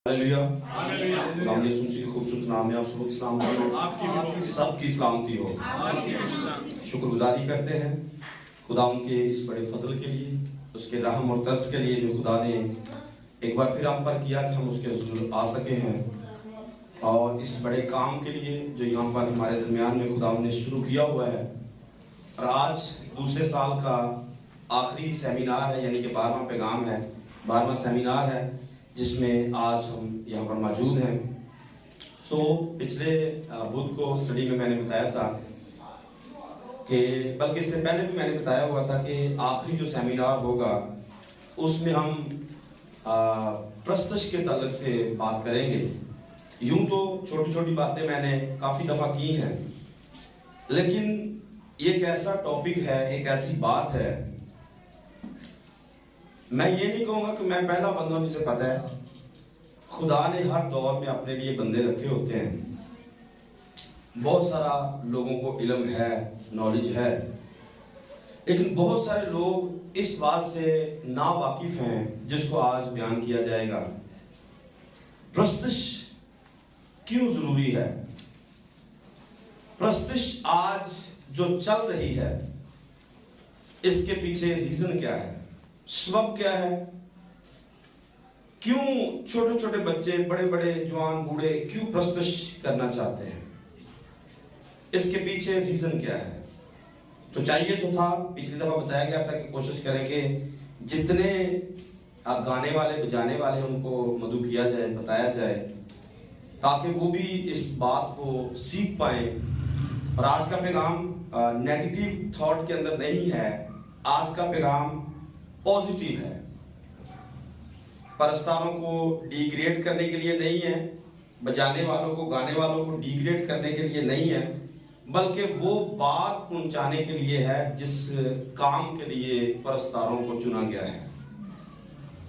Hallelujah. खुदावंद यीशु मसीह के खूबसूरत नाम में आप सबको सलामती हो, सबकी सलामती हो। शुक्रगुजारी करते हैं खुदावंद के इस बड़े फजल के लिए, उसके रहम और तरस के लिए जो खुदा ने एक बार फिर हम पर किया कि हम उसके हुजूर आ सके हैं, और इस बड़े काम के लिए जो यहाँ पर हमारे दरमियान में खुदावंद ने शुरू किया हुआ है। और आज दूसरे साल का आखिरी सेमिनार है, यानी कि 12वां पैगाम है, 12वां सेमिनार है, जिसमें आज हम यहाँ पर मौजूद हैं। पिछले बुध को स्टडी में मैंने बताया था कि, बल्कि इससे पहले भी मैंने बताया हुआ था कि आखिरी जो सेमिनार होगा उसमें हम प्रस्तुत के ताल्लुक से बात करेंगे। यूं तो छोटी छोटी बातें मैंने काफ़ी दफ़ा की हैं, लेकिन ये एक ऐसा टॉपिक है, एक ऐसी बात है, मैं ये नहीं कहूँगा कि मैं पहला बंदा हूं, जिसे पता है खुदा ने हर दौर में अपने लिए बंदे रखे होते हैं। बहुत सारा लोगों को इल्म है, नॉलेज है, लेकिन बहुत सारे लोग इस बात से ना वाकिफ हैं जिसको आज बयान किया जाएगा। प्रस्तुत क्यों जरूरी है? प्रस्तुत आज जो चल रही है, इसके पीछे रीजन क्या है, सबब क्या है? क्यों छोटे छोटे बच्चे, बड़े बड़े जवान, बूढ़े क्यों प्रस्तुत करना चाहते हैं? इसके पीछे रीजन क्या है? तो चाहिए तो था, पिछली दफा बताया गया था कि कोशिश करेंगे जितने गाने वाले, बजाने वाले, उनको मदऊ किया जाए, बताया जाए, ताकि वो भी इस बात को सीख पाए। और आज का पैगाम नेगेटिव थॉट के अंदर नहीं है, आज का पैगाम पॉजिटिव है। परस्तारों को डिग्रेड करने के लिए नहीं है, बजाने वालों को, गाने वालों को डिग्रेड करने के लिए नहीं है, बल्कि वो बात पहुंचाने के लिए है जिस काम के लिए परस्तारों को चुना गया है।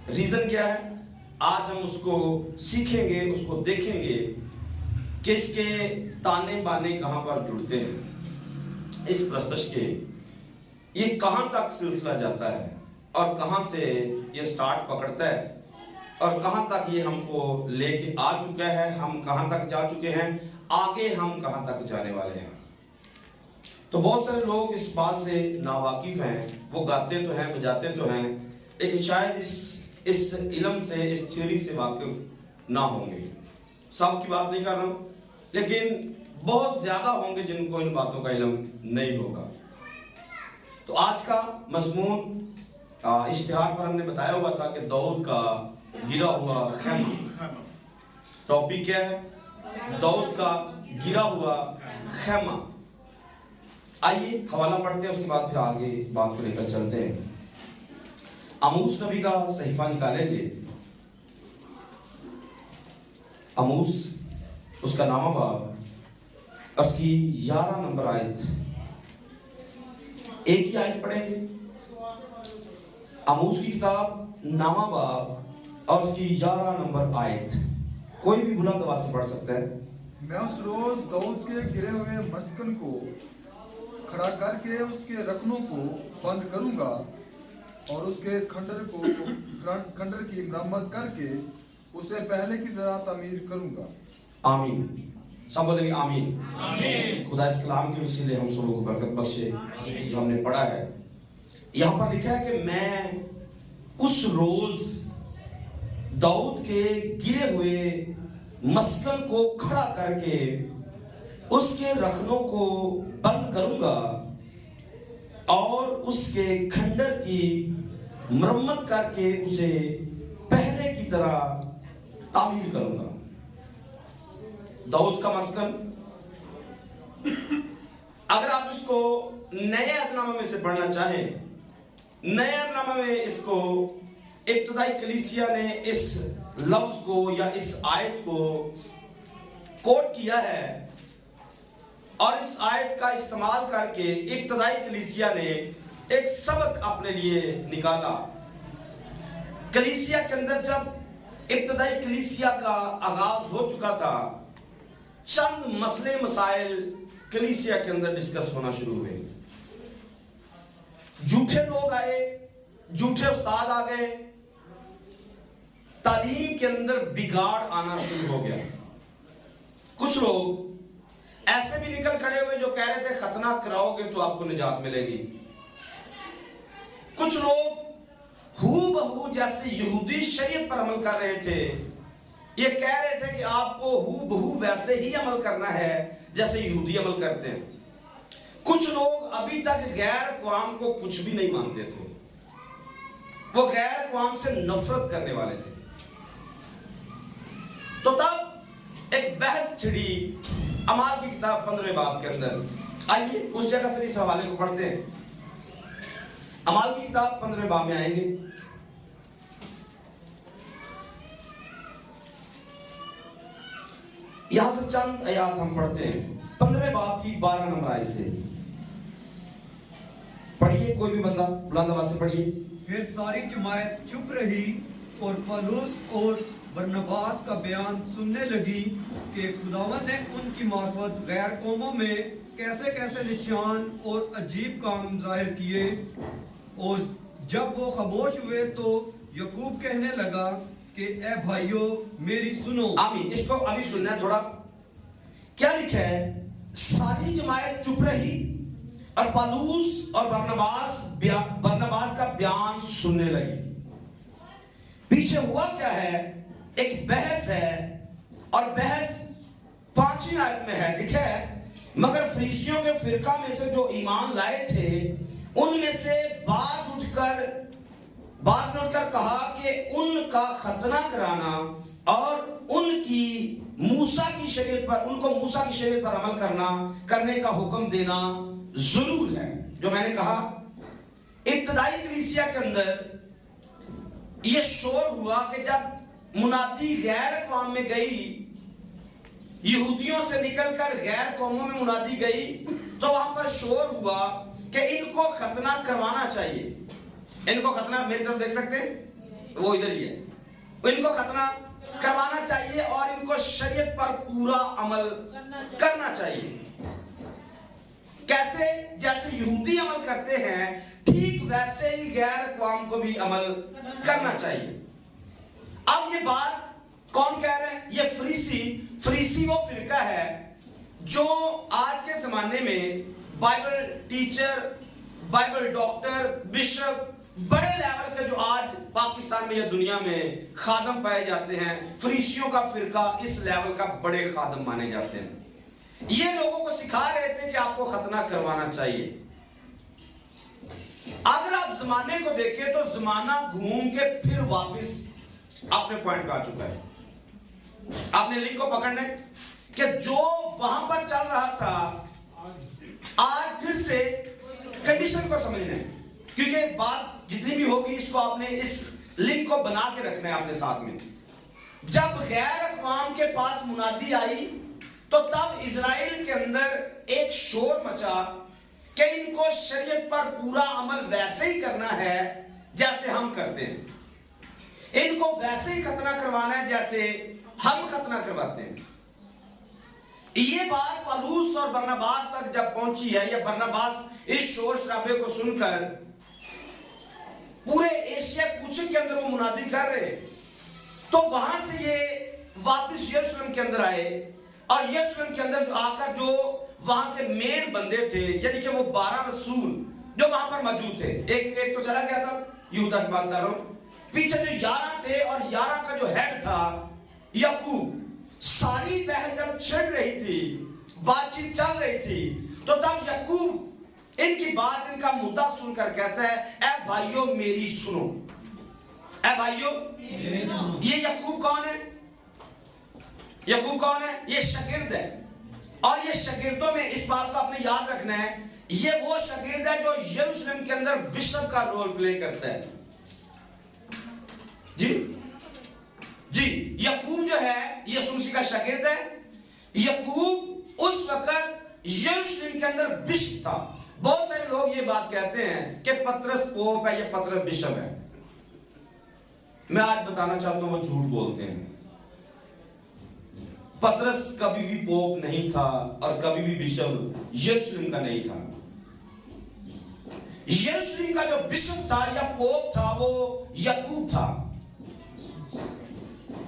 रीजन क्या है? आज हम उसको सीखेंगे, उसको देखेंगे कि इसके ताने बाने कहां पर जुड़ते हैं, इस प्रस्तुत के ये कहां तक सिलसिला जाता है, और कहां से ये स्टार्ट पकड़ता है, और कहां तक ये हमको लेके आ चुका है, हम कहां तक जा चुके हैं, आगे हम कहां तक जाने वाले हैं। तो बहुत सारे लोग इस बात से नावाकिफ हैं, वो गाते तो हैं, बजाते तो हैं, लेकिन शायद इस इल्म से, इस थ्योरी से वाकिफ ना होंगे। सबकी बात नहीं कर रहा हूं, लेकिन बहुत ज्यादा होंगे जिनको इन बातों का इल्म नहीं होगा। तो आज का मजमून इश्तिहार पर हमने बताया हुआ था कि दाऊद का गिरा हुआ खैमा। टॉपिक क्या है? दाऊद का गिरा हुआ खैमा। आइए हवाला पढ़ते हैं, उसके बाद फिर आगे बात को लेकर चलते हैं। आमूस नबी का सहीफा निकालेंगे। आमूस, उसका नामा बाब, उसकी 11 नंबर आयत, एक ही आयत पढ़ेंगे। आमूस की किताब नामा बाब और उसकी 11 नंबर आयत। कोई भी बुलंद आवाज से पढ़ सकता है। मैं उस रोज दाऊद के गिरे हुए मस्कन को खड़ा करके उसके रखनों को बंद करूंगा, और उसके खंडर की मरम्मत करके उसे पहले की तरह तामीर करूंगा। आमीन। सब बोलेंगे आमीन। आमीन। खुदा इस कलाम के वसीले हम सबों को बरकत बख्शे जो हमने पढ़ा है। यहाँ पर लिखा है कि मैं उस रोज दाऊद के गिरे हुए मस्कन को खड़ा करके उसके रखनों को बंद करूंगा, और उसके खंडर की मरम्मत करके उसे पहले की तरह तामीर करूंगा। दाऊद का मस्कन, अगर आप इसको नए अहदनामा में से पढ़ना चाहें, नए अहदनामा में इसको इब्तदाई कलीसिया ने इस लफ्ज को या इस आयत को कोट किया है, और इस आयत का इस्तेमाल करके इब्तदाई कलीसिया ने एक सबक अपने लिए निकाला। कलीसिया के अंदर जब इब्तदाई कलीसिया का आगाज हो चुका था, चंद मसले मसाइल कलीसिया के अंदर डिस्कस होना शुरू हुए। झूठे लोग आए, झूठे उस्ताद आ गए, तालीम के अंदर बिगाड़ आना शुरू हो गया। कुछ लोग ऐसे भी निकल खड़े हुए जो कह रहे थे खतना कराओगे तो आपको निजात मिलेगी। कुछ लोग हूबहू जैसे यहूदी शरीयत पर अमल कर रहे थे, ये कह रहे थे कि आपको हूबहू वैसे ही अमल करना है जैसे यहूदी अमल करते हैं। कुछ लोग अभी तक गैर अक़वाम को कुछ भी नहीं मानते थे, वो गैर अक़वाम से नफरत करने वाले थे। तो तब एक बहस छिड़ी अमाल की किताब 15वें बाब के अंदर। आइए उस जगह से इस हवाले को पढ़ते हैं। अमाल की किताब 15वें बाब में आएंगे। यहां से चंद आयात हम पढ़ते हैं 15वें बाब की 12 नंबर आयत से। पढ़िए, कोई भी बंदा बुलंद आवाज से पढ़िए। फिर सारी जमात चुप रही और पौलुस और बरनबास का बयान सुनने लगी कि खुदावंद ने उनकी मार्फत गैर कौमों में कैसे कैसे निशान और अजीब काम जाहिर किए। और जब वो खामोश हुए तो याकूब कहने लगा कि ए भाइयों मेरी सुनो। आमीन। इसको अभी सुनना है थोड़ा। क्या लिखा है? सारी जमात चुप रही और पौलुस और बरनबास का बयान सुनने लगी। पीछे हुआ क्या है? एक बहस है, और बहस 5वीं आयत में है। लिखा है मगर फरीसियों के फिरका में से जो ईमान लाए थे उनमें से बाज ने उठकर कहा कि उनका खतना कराना और उनको मूसा की शरीयत पर अमल करने का हुक्म देना जरूर है। जो मैंने कहा, इब्तदाई कलीसिया के अंदर यह शोर हुआ कि जब मुनादी गैर अक़वाम में गई, यहूदियों से निकलकर गैर कौमों में मुनादी गई, तो वहां पर शोर हुआ कि इनको खतना करवाना चाहिए। इनको खतना, मेरी तरफ देख सकते हैं, वो इधर ही है। इनको खतना करवाना चाहिए और इनको शरीयत पर पूरा अमल करना चाहिए। कैसे? जैसे यहूदी अमल करते हैं ठीक वैसे ही गैर अक़वाम को भी अमल करना चाहिए। अब ये बात कौन कह रहे हैं? ये फरीसी वो फिरका है जो आज के जमाने में Bible teacher, Bible doctor, bishop, बड़े लेवल के जो आज पाकिस्तान में या दुनिया में खादम पाए जाते हैं, फरीसियों का फिरका इस लेवल का बड़े खादम माने जाते हैं। ये लोगों को सिखा रहे थे कि आपको खतना करवाना चाहिए। अगर आप जमाने को देखें तो जमाना घूम के फिर वापस अपने पॉइंट पे आ चुका है। आपने लिंक को पकड़ने कि जो वहां पर चल रहा था आज फिर से कंडीशन को समझने, क्योंकि बात जितनी भी होगी इसको आपने इस लिंक को बना के रखना है अपने साथ में। जब गैर अक़वाम के पास मुनादी आई तो तब इजराइल के अंदर एक शोर मचा कि इनको शरीयत पर पूरा अमल वैसे ही करना है जैसे हम करते हैं, इनको वैसे ही खतना करवाना है जैसे हम खतना करवाते हैं। ये बात पौलुस और बरनबास तक जब पहुंची है, या बरनबास इस शोर शराबे को सुनकर पूरे एशिया कुछ के अंदर वो मुनादी कर रहे, तो वहां से ये वापस यरूशलेम के अंदर आए, और यरूशलेम के अंदर आकर जो वहां के मेन बंदे थे, यानी कि वो 12 रसूल जो वहां पर मौजूद थे, एक तो चला गया था, यहूदा की बात कर रहा हूं, पीछे जो 11 थे और 11 का जो हेड था याकूब, सारी बहस जब छिड़ रही थी, बातचीत चल रही थी, तो तब याकूब इनकी बात, इनका मुद्दा सुनकर कहता है, ए भाइयों मेरी सुनो। ए भाइयों, ये याकूब कौन है? याकूब कौन है? ये शागिर्द है, और ये शागिर्दों में इस बात को आपने याद रखना है, ये वो शागिर्द है जो यरूशलेम के अंदर बिशप का रोल प्ले करता है। जी, याकूब जो है यीशु मसीह का शागिर्द है। याकूब उस वक्त यरूशलेम के अंदर बिशप था। बहुत सारे लोग ये बात कहते हैं कि पतरस पोप है या पतरस बिशप है। मैं आज बताना चाहता हूं वो झूठ बोलते हैं। पतरस कभी भी पोप नहीं था और कभी भी बिशप यरूशलेम का नहीं था। यरूशलेम का जो बिशप था या पोप था वो याकूब था।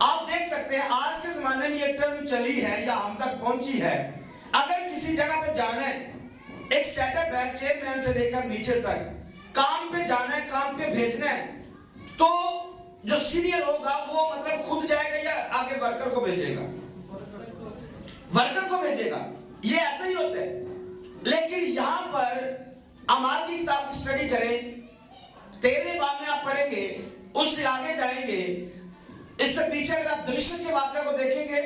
आप देख सकते हैं आज के जमाने में ये टर्म चली है या हम तक पहुंची है, अगर किसी जगह पे जाना है, एक सेटअप है चेयरमैन से लेकर नीचे तक, काम पे जाना है, काम पे भेजना है, तो जो सीनियर होगा वो मतलब खुद जाएगा या आगे वर्कर को भेजेगा? वर्कर को भेजेगा। ये ऐसा ही होता है। लेकिन यहां पर अमाल की किताब की स्टडी करें, 13वें बाब में आप पढ़ेंगे, उससे आगे जाएंगे, इससे पीछे अगर आप दमिश्क के वाक़या को देखेंगे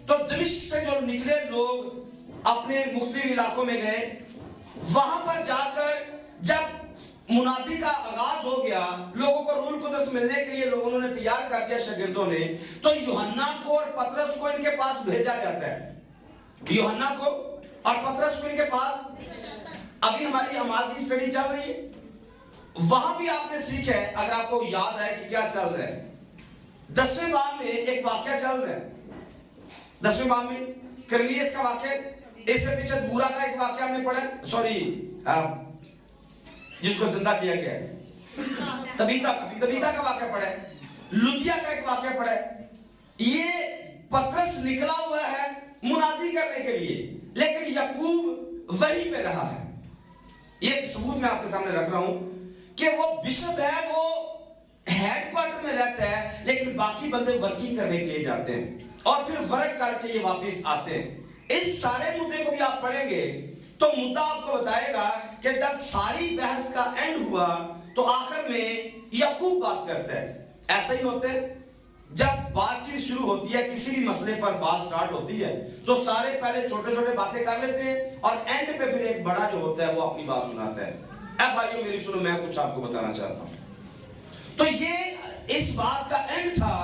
तो दमिश्क से जो निकले लोग अपने मुख्तलिफ इलाकों में गए, वहां पर जाकर जब मुनादी का आगाज हो गया, लोगों को रूल कुदस मिलने के लिए लोगों ने तैयार कर दिया शागिर्दों ने, तो यूहन्ना को और पतरस को इनके पास भेजा जाता है। यूहन्ना को और पतरस को इनके पास, अभी हमारी अमाल की स्टडी चल रही है, वहां भी आपने सीखा है, अगर आपको याद है कि क्या चल रहा है। 10वें बाब में एक वाक्य चल रहा है, 10वें बाब में करनिलियस का वाक्य, इससे पीछे बूरा का एक वाक्य हमने पढ़ा, सॉरी जिसको जिंदा किया गया है, तबीता का वाक्य पढ़ा है, लुदिया का एक वाक्य पढ़ा है। ये पतरस निकला हुआ है मुनादी करने के लिए, लेकिन याकूब वहीं पे रहा है। ये सबूत मैं आपके सामने रख रहा हूं कि वो बिशप है, वो हेडक्वार्टर में रहता है, लेकिन बाकी बंदे वर्किंग करने के लिए जाते हैं और फिर वर्क करके ये वापस आते हैं। इस सारे मुद्दे को भी आप पढ़ेंगे तो मुद्दा आपको बताएगा कि जब सारी बहस का एंड हुआ तो आखिर में याकूब बात करता है। ऐसा ही होता है, जब बातचीत शुरू होती है, किसी भी मसले पर बात स्टार्ट होती है, तो सारे पहले छोटे छोटे बातें कर लेते हैं और एंड पे फिर एक बड़ा जो होता है वो अपनी बात सुनाता है। अब भाइयों मेरी सुनो, मैं कुछ आपको बताना चाहता हूं। तो ये इस बात का एंड था,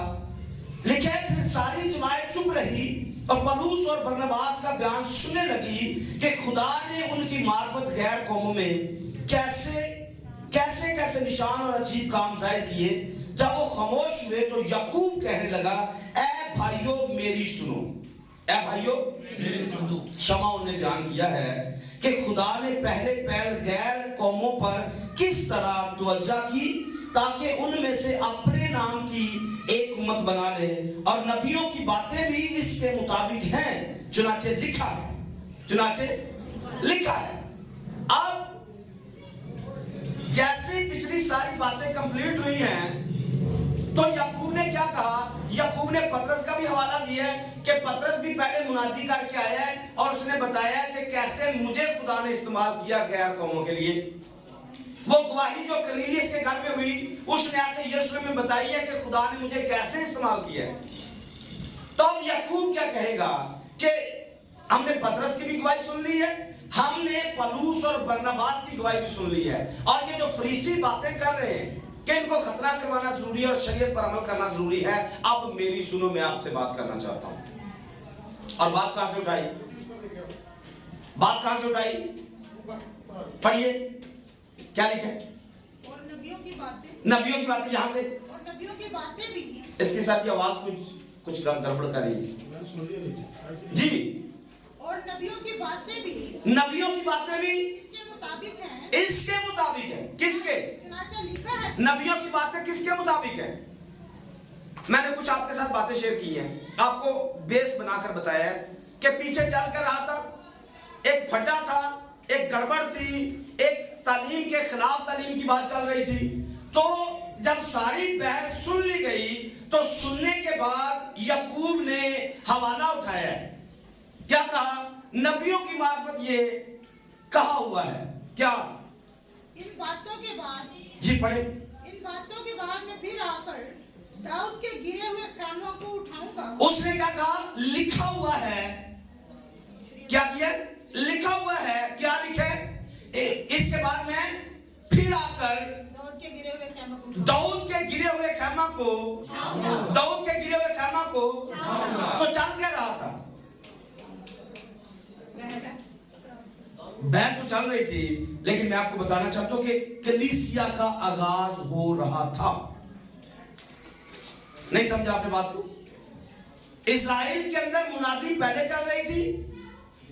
लेकिन फिर सारी जमात चुप रही और पौलुस और बरनबास का बयान सुनने लगी कि खुदा ने उनकी मार्फत गैर कौमों में कैसे कैसे कैसे निशान और अजीब काम जाहिर किए। जब वो खामोश हुए तो याकूब कहने लगा, ऐ भाइयों मेरी सुनो, ऐ भाइयों मेरी सुनो। शमा ने बयान किया है कि खुदा ने पहले पहल गैर कौमों पर किस तरह तवज्जो की ताकि उनमें से अपने नाम की एक उम्मत बना ले, और नबियों की बातें भी इसके मुताबिक हैं, चुनाचे लिखा है, चुनाचे लिखा है। अब जैसे पिछली सारी बातें कंप्लीट हुई हैं, तो याकूब ने क्या कहा? याकूब ने पतरस का भी हवाला दिया है कि पतरस भी पहले मुनादी करके आया है और उसने बताया कि कैसे मुझे खुदा ने इस्तेमाल किया गैर कौमों के लिए। वो गवाही जो करनिलियस के घर में हुई, उसने आके यरूशलेम में बताई है कि खुदा ने मुझे कैसे इस्तेमाल किया है। तो अब याकूब क्या कहेगा कि हमने पतरस की भी गवाही सुन ली है, हमने पौलुस और बरनबास की गवाही भी सुन ली है, और ये जो फरीसी बातें कर रहे हैं कि इनको खतना करवाना जरूरी है और शरीयत पर अमल करना जरूरी है, अब मेरी सुनो, मैं आपसे बात करना चाहता हूं। और बात कहां से उठाई? बात कहां से उठाई? पढ़िए क्या लिखे? और नबियों की बातें, नबियों की बातें यहां से, और नबियों की बातें भी। इसके साथ की आवाज कुछ गड़बड़ कर रही है जी। और नबियों की बातें भी, नबियों की बातें भी इसके मुताबिक हैं, इसके मुताबिक है। किसके? चुनाचा लिखा है। नबियों की बातें किसके मुताबिक है? मैंने कुछ आपके साथ बातें शेयर की हैं, आपको बेस बनाकर बताया है कि पीछे चल कर रहा था, एक फड्डा था, एक गड़बड़ थी, एक तालीम के खिलाफ तालीम की बात चल रही थी। तो जब सारी बहस सुन ली गई तो सुनने के बाद याकूब ने हवाला उठाया। क्या कहा? नबियों की मार्फत ये कहा हुआ है। क्या? इन बातों के बाद, जी पढ़े। इन बातों के बाद मैं फिर आकर दाऊद के गिरे हुए खानों को उठाऊंगा। उसने क्या कहा? लिखा हुआ है। क्या किया? लिखा हुआ है। क्या लिखे? इसके बाद में फिर आकर दाऊद के गिरे हुए खैमा को, दाऊद के गिरे हुए खैमा को, दाऊद के गिरे हुए खैमा को, तो चल क्या रहा था? बहस तो चल रही थी, लेकिन मैं आपको बताना चाहता हूं कि कलीसिया का आगाज हो रहा था। नहीं समझा आपने बात को? इस्राएल के अंदर मुनादी पहले चल रही थी,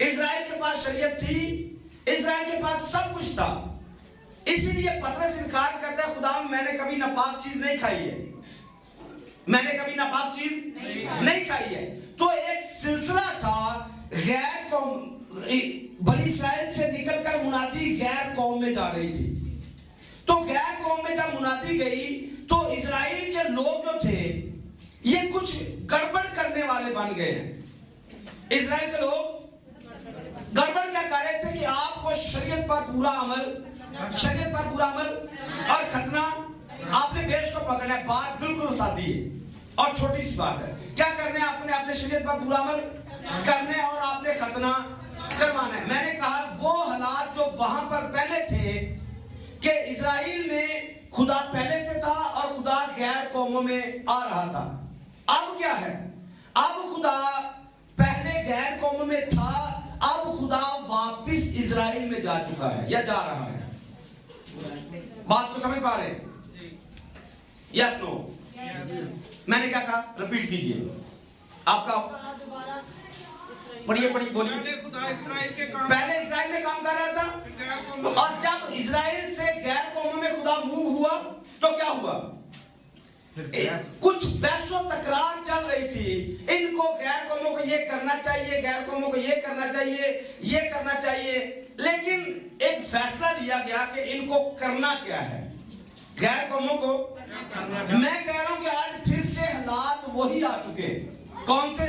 इस्राएल के पास शरीयत थी, इस्राएल के पास सब कुछ था। इसीलिए पतरस इनकार करता है, खुदा मैंने कभी नापाक चीज नहीं खाई है। मैंने कभी नापाक चीज नहीं खाई है। तो एक सिलसिला था, गैर कौम, बनी इस्राइल से निकलकर मुनादी गैर कौम में जा रही थी। तो गैर कौम में जब मुनादी गई तो इजराइल के लोग जो थे ये कुछ गड़बड़ करने वाले बन गए हैं। इजराइल के लोग गड़बड़ क्या कर रहे थे कि आपको शरीयत पर पूरा अमल और खतना, आपने बेश को पकड़ना है। बात बिल्कुल सादी है और छोटी सी बात है। क्या करने आपने अपने शरीयत पर पूरा अमल करने और आपने खतना करवाना है। मैंने कहा वो हालात जो वहां पर पहले थे कि इजराइल में खुदा पहले से था और खुदा गैर कौमों में आ रहा था। अब क्या है, अब खुदा पहले गैर कौमों में था, अब खुदा वापस इजराइल में जा चुका है या जा रहा है। बात को समझ पा रहे हैं? Yes no? मैंने क्या कहा, रिपीट कीजिए। आपका पढ़िए बोलिए। पहले इजराइल में काम कर रहा था और जब इजराइल से गैर कौमों में खुदा मूव हुआ तो क्या हुआ, कुछ बहसों तकरार चल रही थी। इनको गैर कौमों को ये करना चाहिए, गैर कौमों को ये करना चाहिए, ये करना चाहिए। लेकिन एक फैसला लिया गया कि इनको करना क्या है, गैर कौमों को। मैं कह रहा हूं कि आज फिर से हालात वही आ चुके। कौन से?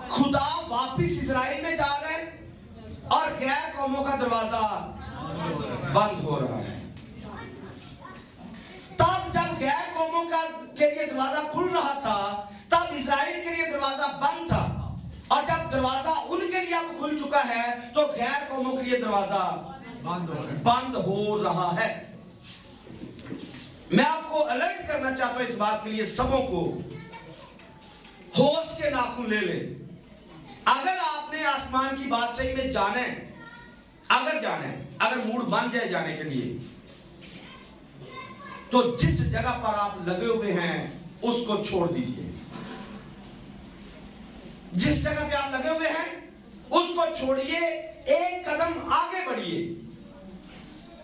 खुदा वापिस इजराइल में जा रहे हैं और गैर कौमों का दरवाजा बंद हो रहा है। तब जब गैर कौमों का के लिए दरवाजा खुल रहा था तब इजराइल के लिए दरवाजा बंद था, और जब दरवाजा उनके लिए अब खुल चुका है तो गैर कौमों के लिए दरवाजा बंद हो रहा है। मैं आपको अलर्ट करना चाहता हूं इस बात के लिए, सबों को होश के नाखून ले ले। अगर आपने आसमान की बादशाही में जाने, अगर मूड बन जाए जाने के लिए, तो जिस जगह पर आप लगे हुए हैं उसको छोड़ दीजिए। जिस जगह पे आप लगे हुए हैं उसको छोड़िए, एक कदम आगे बढ़िए,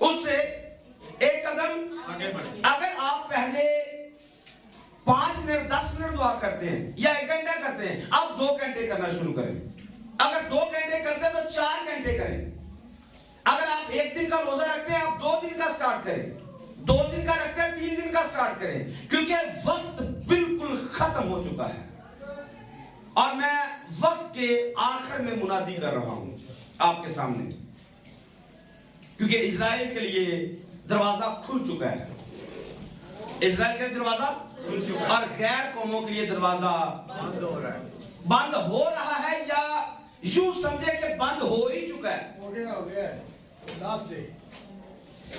उससे एक कदम आगे बढ़िए। अगर आप पहले 5 मिनट 10 मिनट दुआ करते हैं या 1 घंटा करते हैं, अब 2 घंटे करना शुरू करें। अगर 2 घंटे करते हैं तो 4 घंटे करें। अगर आप 1 दिन का रोजा रखते हैं, आप 2 दिन का स्टार्ट करें। 2 दिन का रखते हैं, 3 दिन का स्टार्ट करें, क्योंकि वक्त बिल्कुल खत्म हो चुका है और मैं वक्त के आखिर में मुनादी कर रहा हूं आपके सामने, क्योंकि इजराइल के लिए दरवाजा खुल चुका है। इजराइल का दरवाजा और गैर कौमों के लिए दरवाजा बंद हो रहा है, या यूं समझे कि बंद हो ही चुका है। हो गया लास्ट डे।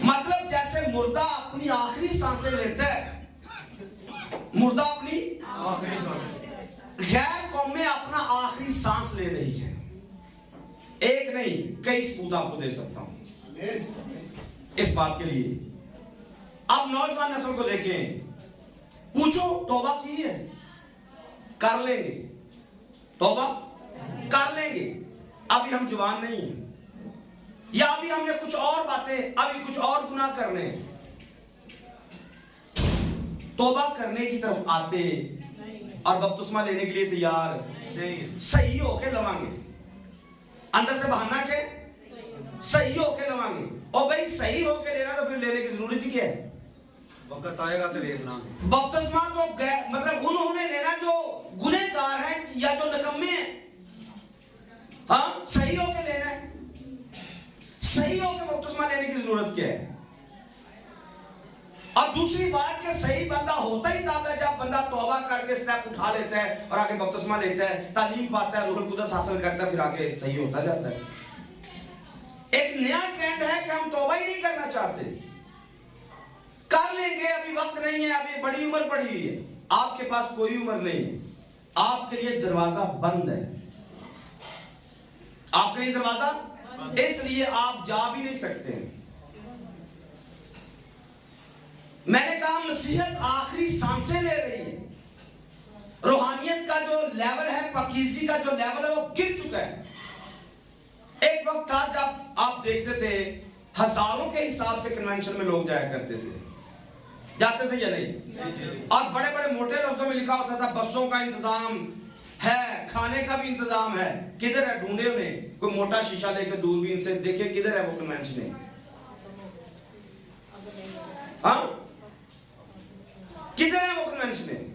मतलब जैसे मुर्दा अपनी आखिरी सांसें लेता है, मुर्दा अपनी आखिरी सांस, गैर कौम में अपना आखिरी सांस ले रही है। एक नहीं, कई सबूत आपको दे सकता हूं इस बात के लिए। अब नौजवान नस्ल को देखें, पूछो तौबा की है, कर लेंगे, तौबा कर लेंगे। अभी हम जवान नहीं हैं, या अभी हमने कुछ और बातें, अभी कुछ और गुनाह करने हैं। तौबा करने की तरफ आते और बपतिस्मा लेने के लिए तैयार नहीं, सही होके लवांगे, अंदर से बहाना के सही होके लवांगे। और भाई सही होके लेना तो फिर लेने की जरूरत ही क्या है, वक्त आएगा तो लेना। बपतिस्मा तो मतलब उन्होंने लेना जो गुनहगार हैं या जो निकम्मे हैं। हाँ, सही होके लेना है, सही होके बपतिस्मा लेने की जरूरत क्या है। और दूसरी बात कि सही बंदा होता ही तब है जब बंदा तौबा करके स्टेप उठा लेता है और आगे बपतिस्मा लेता है, तालीम पाता है, रूहुल कुद्दस हासिल करता है, फिर आगे सही होता जाता है। एक नया ट्रेंड है कि हम तौबा ही नहीं करना चाहते। कर लेंगे, अभी वक्त नहीं है, अभी बड़ी उम्र पड़ी हुई है। आपके पास कोई उम्र नहीं है, आपके लिए दरवाजा बंद है, आपके लिए दरवाजा, इसलिए आप जा भी नहीं सकते हैं। मैंने कहा मसीहत आखिरी सांसें ले रही है, रूहानियत का जो लेवल है, पाकीज़गी का जो लेवल है वो गिर चुका है। एक वक्त था जब आप देखते थे हजारों के हिसाब से कन्वेंशन में लोग जाया करते थे, जाते थे या नहीं? और बड़े बड़े मोटे लफ्जों में लिखा होता था बसों का इंतजाम है, खाने का भी इंतजाम है। किधर है? ढूंढे उन्हें, कोई मोटा शीशा लेकर दूरबीन से देखे किधर है वो कन्वेंशन। हाँ, किधर है वो कन्वेंशन?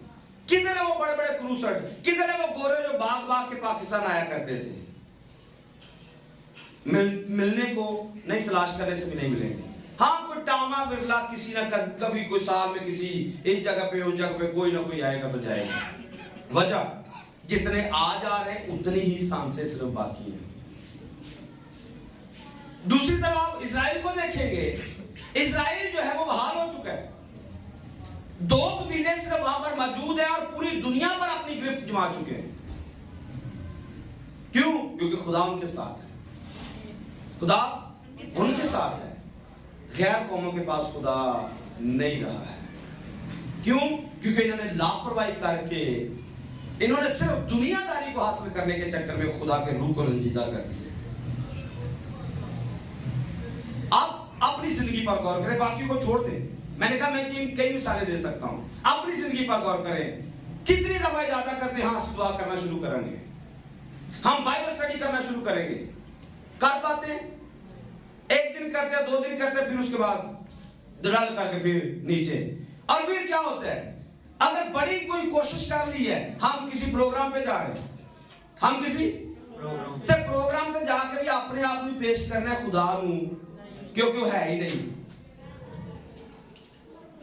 किधर है वो बड़े बड़े क्रूसर्ड? किधर है वो गोरे जो भाग भाग के पाकिस्तान आया करते थे? मिलने को नहीं, तलाश करने से भी नहीं मिलेंगे। हाँ, कोई टामा विरला किसी ना कभी कोई साल में किसी इस जगह पे उस जगह पे कोई ना कोई आएगा तो जाएगा। वजह, जितने आ जा रहे हैं उतनी ही सांसें सिर्फ बाकी हैं। दूसरी तरफ आप इजराइल को देखेंगे, इजराइल जो है वो बहाल हो चुका है। 2 कबीले सिर्फ वहां पर मौजूद है और पूरी दुनिया पर अपनी गिरफ्त जमा चुके हैं। क्यों? क्योंकि खुदा उनके साथ है, खुदा उनके साथ है। गैर कौमों के पास खुदा नहीं रहा है। क्यों? क्योंकि इन्होंने लापरवाही करके इन्होंने सिर्फ दुनियादारी को हासिल करने के चक्कर में खुदा के रूह को रंजीदा कर दिया। आप अपनी जिंदगी पर गौर करें, बाकी को छोड़ दें। मैंने कहा मैं कई मिसालें दे सकता हूं। अपनी जिंदगी पर गौर करें, कितनी दफा इरादा करते हैं हाँ दुआ करना शुरू करेंगे, हम बाइबल स्टडी करना शुरू करेंगे, कर पाते हैं? 1 दिन करते हैं, 2 दिन करते हैं, फिर उसके बाद दड़ाल करके फिर नीचे। और फिर क्या होता है? अगर बड़ी कोई कोशिश कर ली है, हम किसी प्रोग्राम पे जा रहे हैं, हम किसी प्रोग्राम पे जाकर भी अपने आप में पेश करना है खुदा नू, क्योंकि वो है ही नहीं।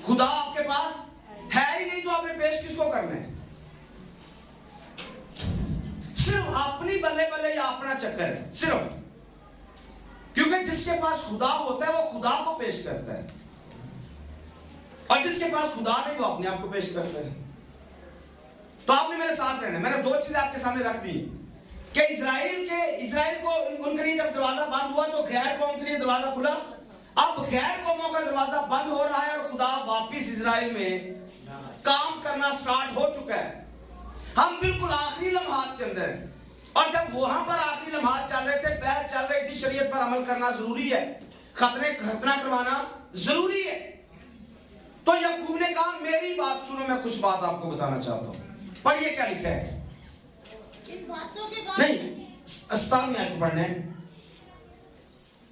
खुदा आपके पास है ही नहीं तो आपने पेश किसको करना है? सिर्फ अपनी बल्ले बल्ले या अपना चक्कर है सिर्फ। क्योंकि जिसके पास खुदा होता है वो खुदा को पेश करता है, और जिसके पास खुदा नहीं वो अपने आप को पेश करता है। तो आपने मेरे साथ रहना। मैंने 2 चीजें आपके सामने रख दी कि इजराइल को उनके लिए जब दरवाजा बंद हुआ तो गैर कौम के लिए दरवाजा खुला। अब गैर कौमों का दरवाजा बंद हो रहा है और खुदा वापिस इजराइल में काम करना स्टार्ट हो चुका है। हम बिल्कुल आखिरी लम्हात के अंदर हैं, और जब वहां पर आखिरी लम्हात चल रहे थे, बहस चल रही थी, शरीयत पर अमल करना जरूरी है, खतना करवाना जरूरी है, तो याकूब ने कहा मेरी बात सुनो, मैं कुछ बात आपको बताना चाहता हूं। पढ़िए क्या लिखा है। इन बातों के बाद नहीं, 17 में आपको पढ़ना है।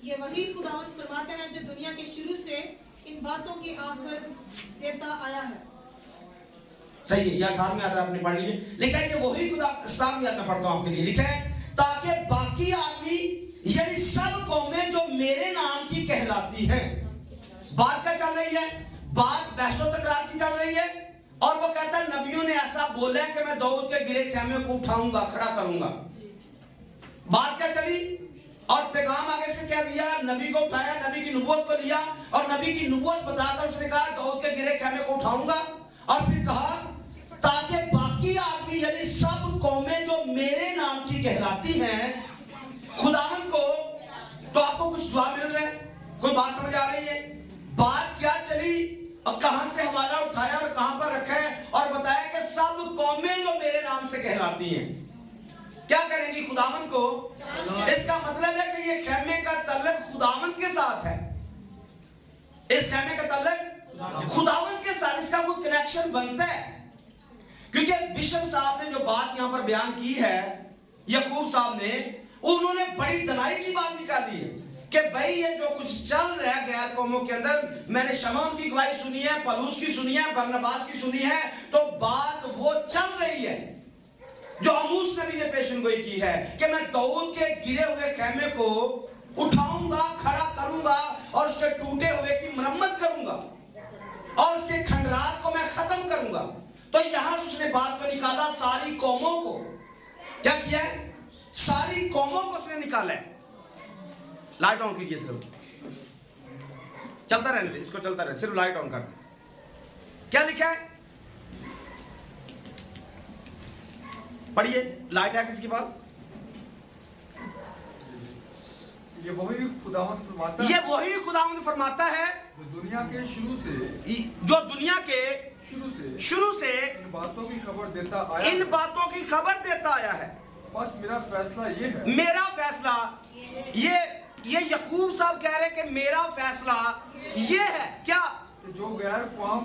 ये वही खुदावंद फरमाता है जो दुनिया के शुरू से इन बातों की आखिर देता आया है। सही है, या 18 में आता है, आपने पढ़ लीजिए। लिखा है कि वही खुदा, 17 में मैं पढ़ता हूं आपके लिए। लिखा है ताकि बाकी आदमी यानी सब कौमें जो मेरे नाम की कहलाती हैं। बात क्या चल रही है? बात बहसो तकरार की चल रही है, और वो कहता है नबियों ने ऐसा बोला है कि मैं दाऊद के गिरे खेमे को उठाऊंगा, खड़ा करूंगा। बात क्या चली? और पैगाम आगे से क्या दिया? नबी को उठाया, नबी की नबूवत को लिया, और नबी की नबूवत बताकर उसने कहा दाऊद के गिरे खेमे को उठाऊंगा। और फिर कहा ताकि बाकी आदमी यानी सब कौमें जो मेरे नाम की कहलाती हैं खुदावंद को। तो आपको कुछ जवाब मिल रहा है? कोई बात समझ आ रही है? बात क्या चली और कहां से हवाला उठाया और कहां पर रखा है, और बताया कि सब कौमें जो मेरे नाम से कहलाती हैं क्या करेंगी? खुदावंद को। इसका मतलब है कि ये खेमे का तल्लुक खुदावंद के साथ है। इस खेमे का तल्लुक खुदावंद के साथ, इसका कोई कनेक्शन बनता है। क्योंकि बिशप साहब ने जो बात यहां पर बयान की है, याकूब साहब ने, उन्होंने बड़ी दनाई की बात निकाली है कि भाई ये जो कुछ चल रहा है गैर कौमों के अंदर, मैंने शमौन की गवाही सुनी है, पलूस की सुनी है, बरनबास की सुनी है, तो बात वो चल रही है जो आमूस नबी ने पेशनगोई की है कि मैं दाऊद के गिरे हुए खेमे को उठाऊंगा, खड़ा करूंगा, और उसके टूटे हुए की मरम्मत करूंगा, और उसके खंडरात को मैं खत्म करूंगा। तो यहां उसने बात को निकाला, सारी कौमों को क्या किया है? सारी कौमों को उसने निकाला है। लाइट ऑन कीजिए, सिर्फ चलता रहने दे, इसको चलता रहे, सिर्फ लाइट ऑन कर दे। क्या लिखा है? पढ़िए, लाइट है किसके पास? ये वही खुदावंद फरमाता है, ये वही खुदावंद फरमाता है जो दुनिया के शुरू से इन बातों की खबर देता आया है। बस मेरा फैसला ये है, मेरा फैसला ये याकूब साहब कह रहे हैं कि मेरा फैसला ये है क्या? कि जो जो गैर कौम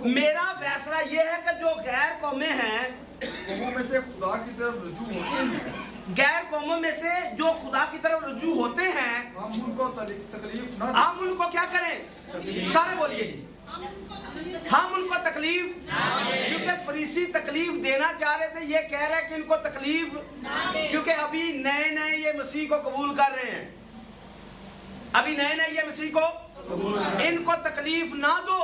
मेरा फैसला ये है कि जो गैर कौमें हैं, कौमों में से खुदा की तरफ रुजू होते हैं, गैर कौमों में से जो खुदा की तरफ रुजू होते हैं, हम उनको तकलीफ न हम उनको क्या करें? सारे बोलिए जी, हम उनको तकलीफ, क्योंकि फरीसी तकलीफ देना चाह रहे थे, ये कह रहे हैं कि इनको तकलीफ, क्योंकि अभी नए नए ये मसीह को कबूल कर रहे हैं, अभी नए नए ये मसीह को, इनको तकलीफ ना दो।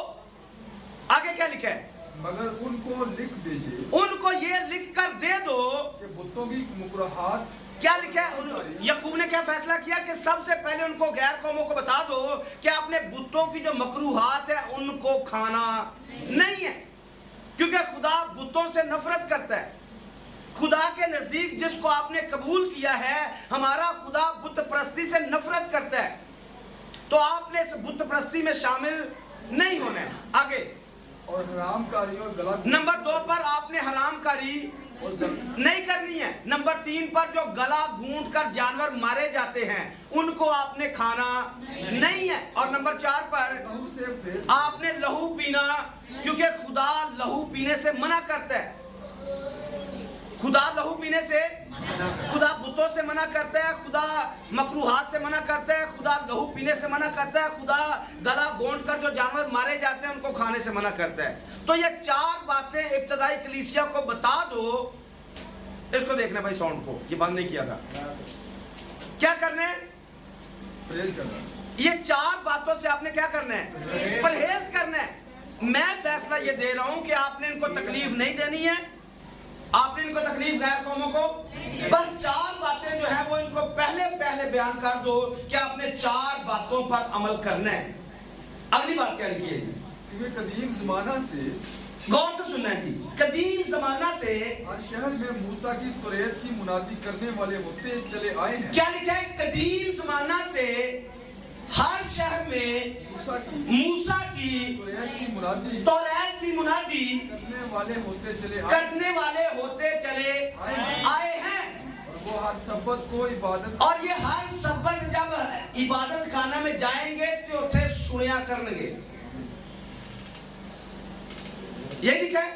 आगे क्या लिखा है? मगर उनको लिख दीजिए, उनको ये लिख कर दे दो कि बुतों की मुकरहात, क्या लिखा है? याकूब ने क्या फैसला किया कि सबसे पहले उनको गैर कौमों को बता दो कि अपने बुतों की जो मकरूहात है उनको खाना नहीं है, क्योंकि खुदा बुतों से नफरत करता है। खुदा के नजदीक जिसको आपने कबूल किया है, हमारा खुदा बुत परस्ती से नफरत करता है, तो आपने इस बुत परस्ती में शामिल नहीं होना है। आगे और हरामकारी और गला नंबर 2 पर आपने हरामकारी नहीं करनी है। नंबर 3 पर जो गला घूंट कर जानवर मारे जाते हैं उनको आपने खाना नहीं है। और नंबर 4 पर लहू से फेस, आपने लहू पीना, क्योंकि खुदा लहू पीने से मना करता है। खुदा लहू पीने से, खुदा बुतों से मना करता है, खुदा मकरूहात से मना करता है, खुदा लहू पीने से मना करता है, खुदा गला घोंट कर जो जानवर मारे जाते हैं उनको खाने से मना करता है। तो ये 4 बातें इब्तदाई कलीसिया को बता दो। इसको देखना भाई, साउंड को ये बंद नहीं किया था। क्या करना है? परहेज करना। ये 4 बातों से आपने क्या करना है? परहेज करना है। मैं फैसला ये दे रहा हूं कि आपने इनको तकलीफ नहीं देनी है, आपने इनको तकलीफ गैर कौमों को, बस 4 बातें जो है वो इनको पहले बयान कर दो कि आपने 4 बातों पर अमल करना है। अगली बात क्या लिखी है जी? क्योंकि कदीम जमाना से, गौर से सुनना जी, कदीम जमाना से हर शहर में मूसा की तौरात की मुनादी करने वाले होते चले आए हैं। क्या लिखा है? कदीम जमाना से हर शहर में मूसा की तौरात की मुनादी करने वाले होते चले आए हैं। और वो हर सब्बत को इबादत, और ये हर सब्बत जब इबादत खाना में जाएंगे तो उठे सुनिया करनगे। ये लिखा है।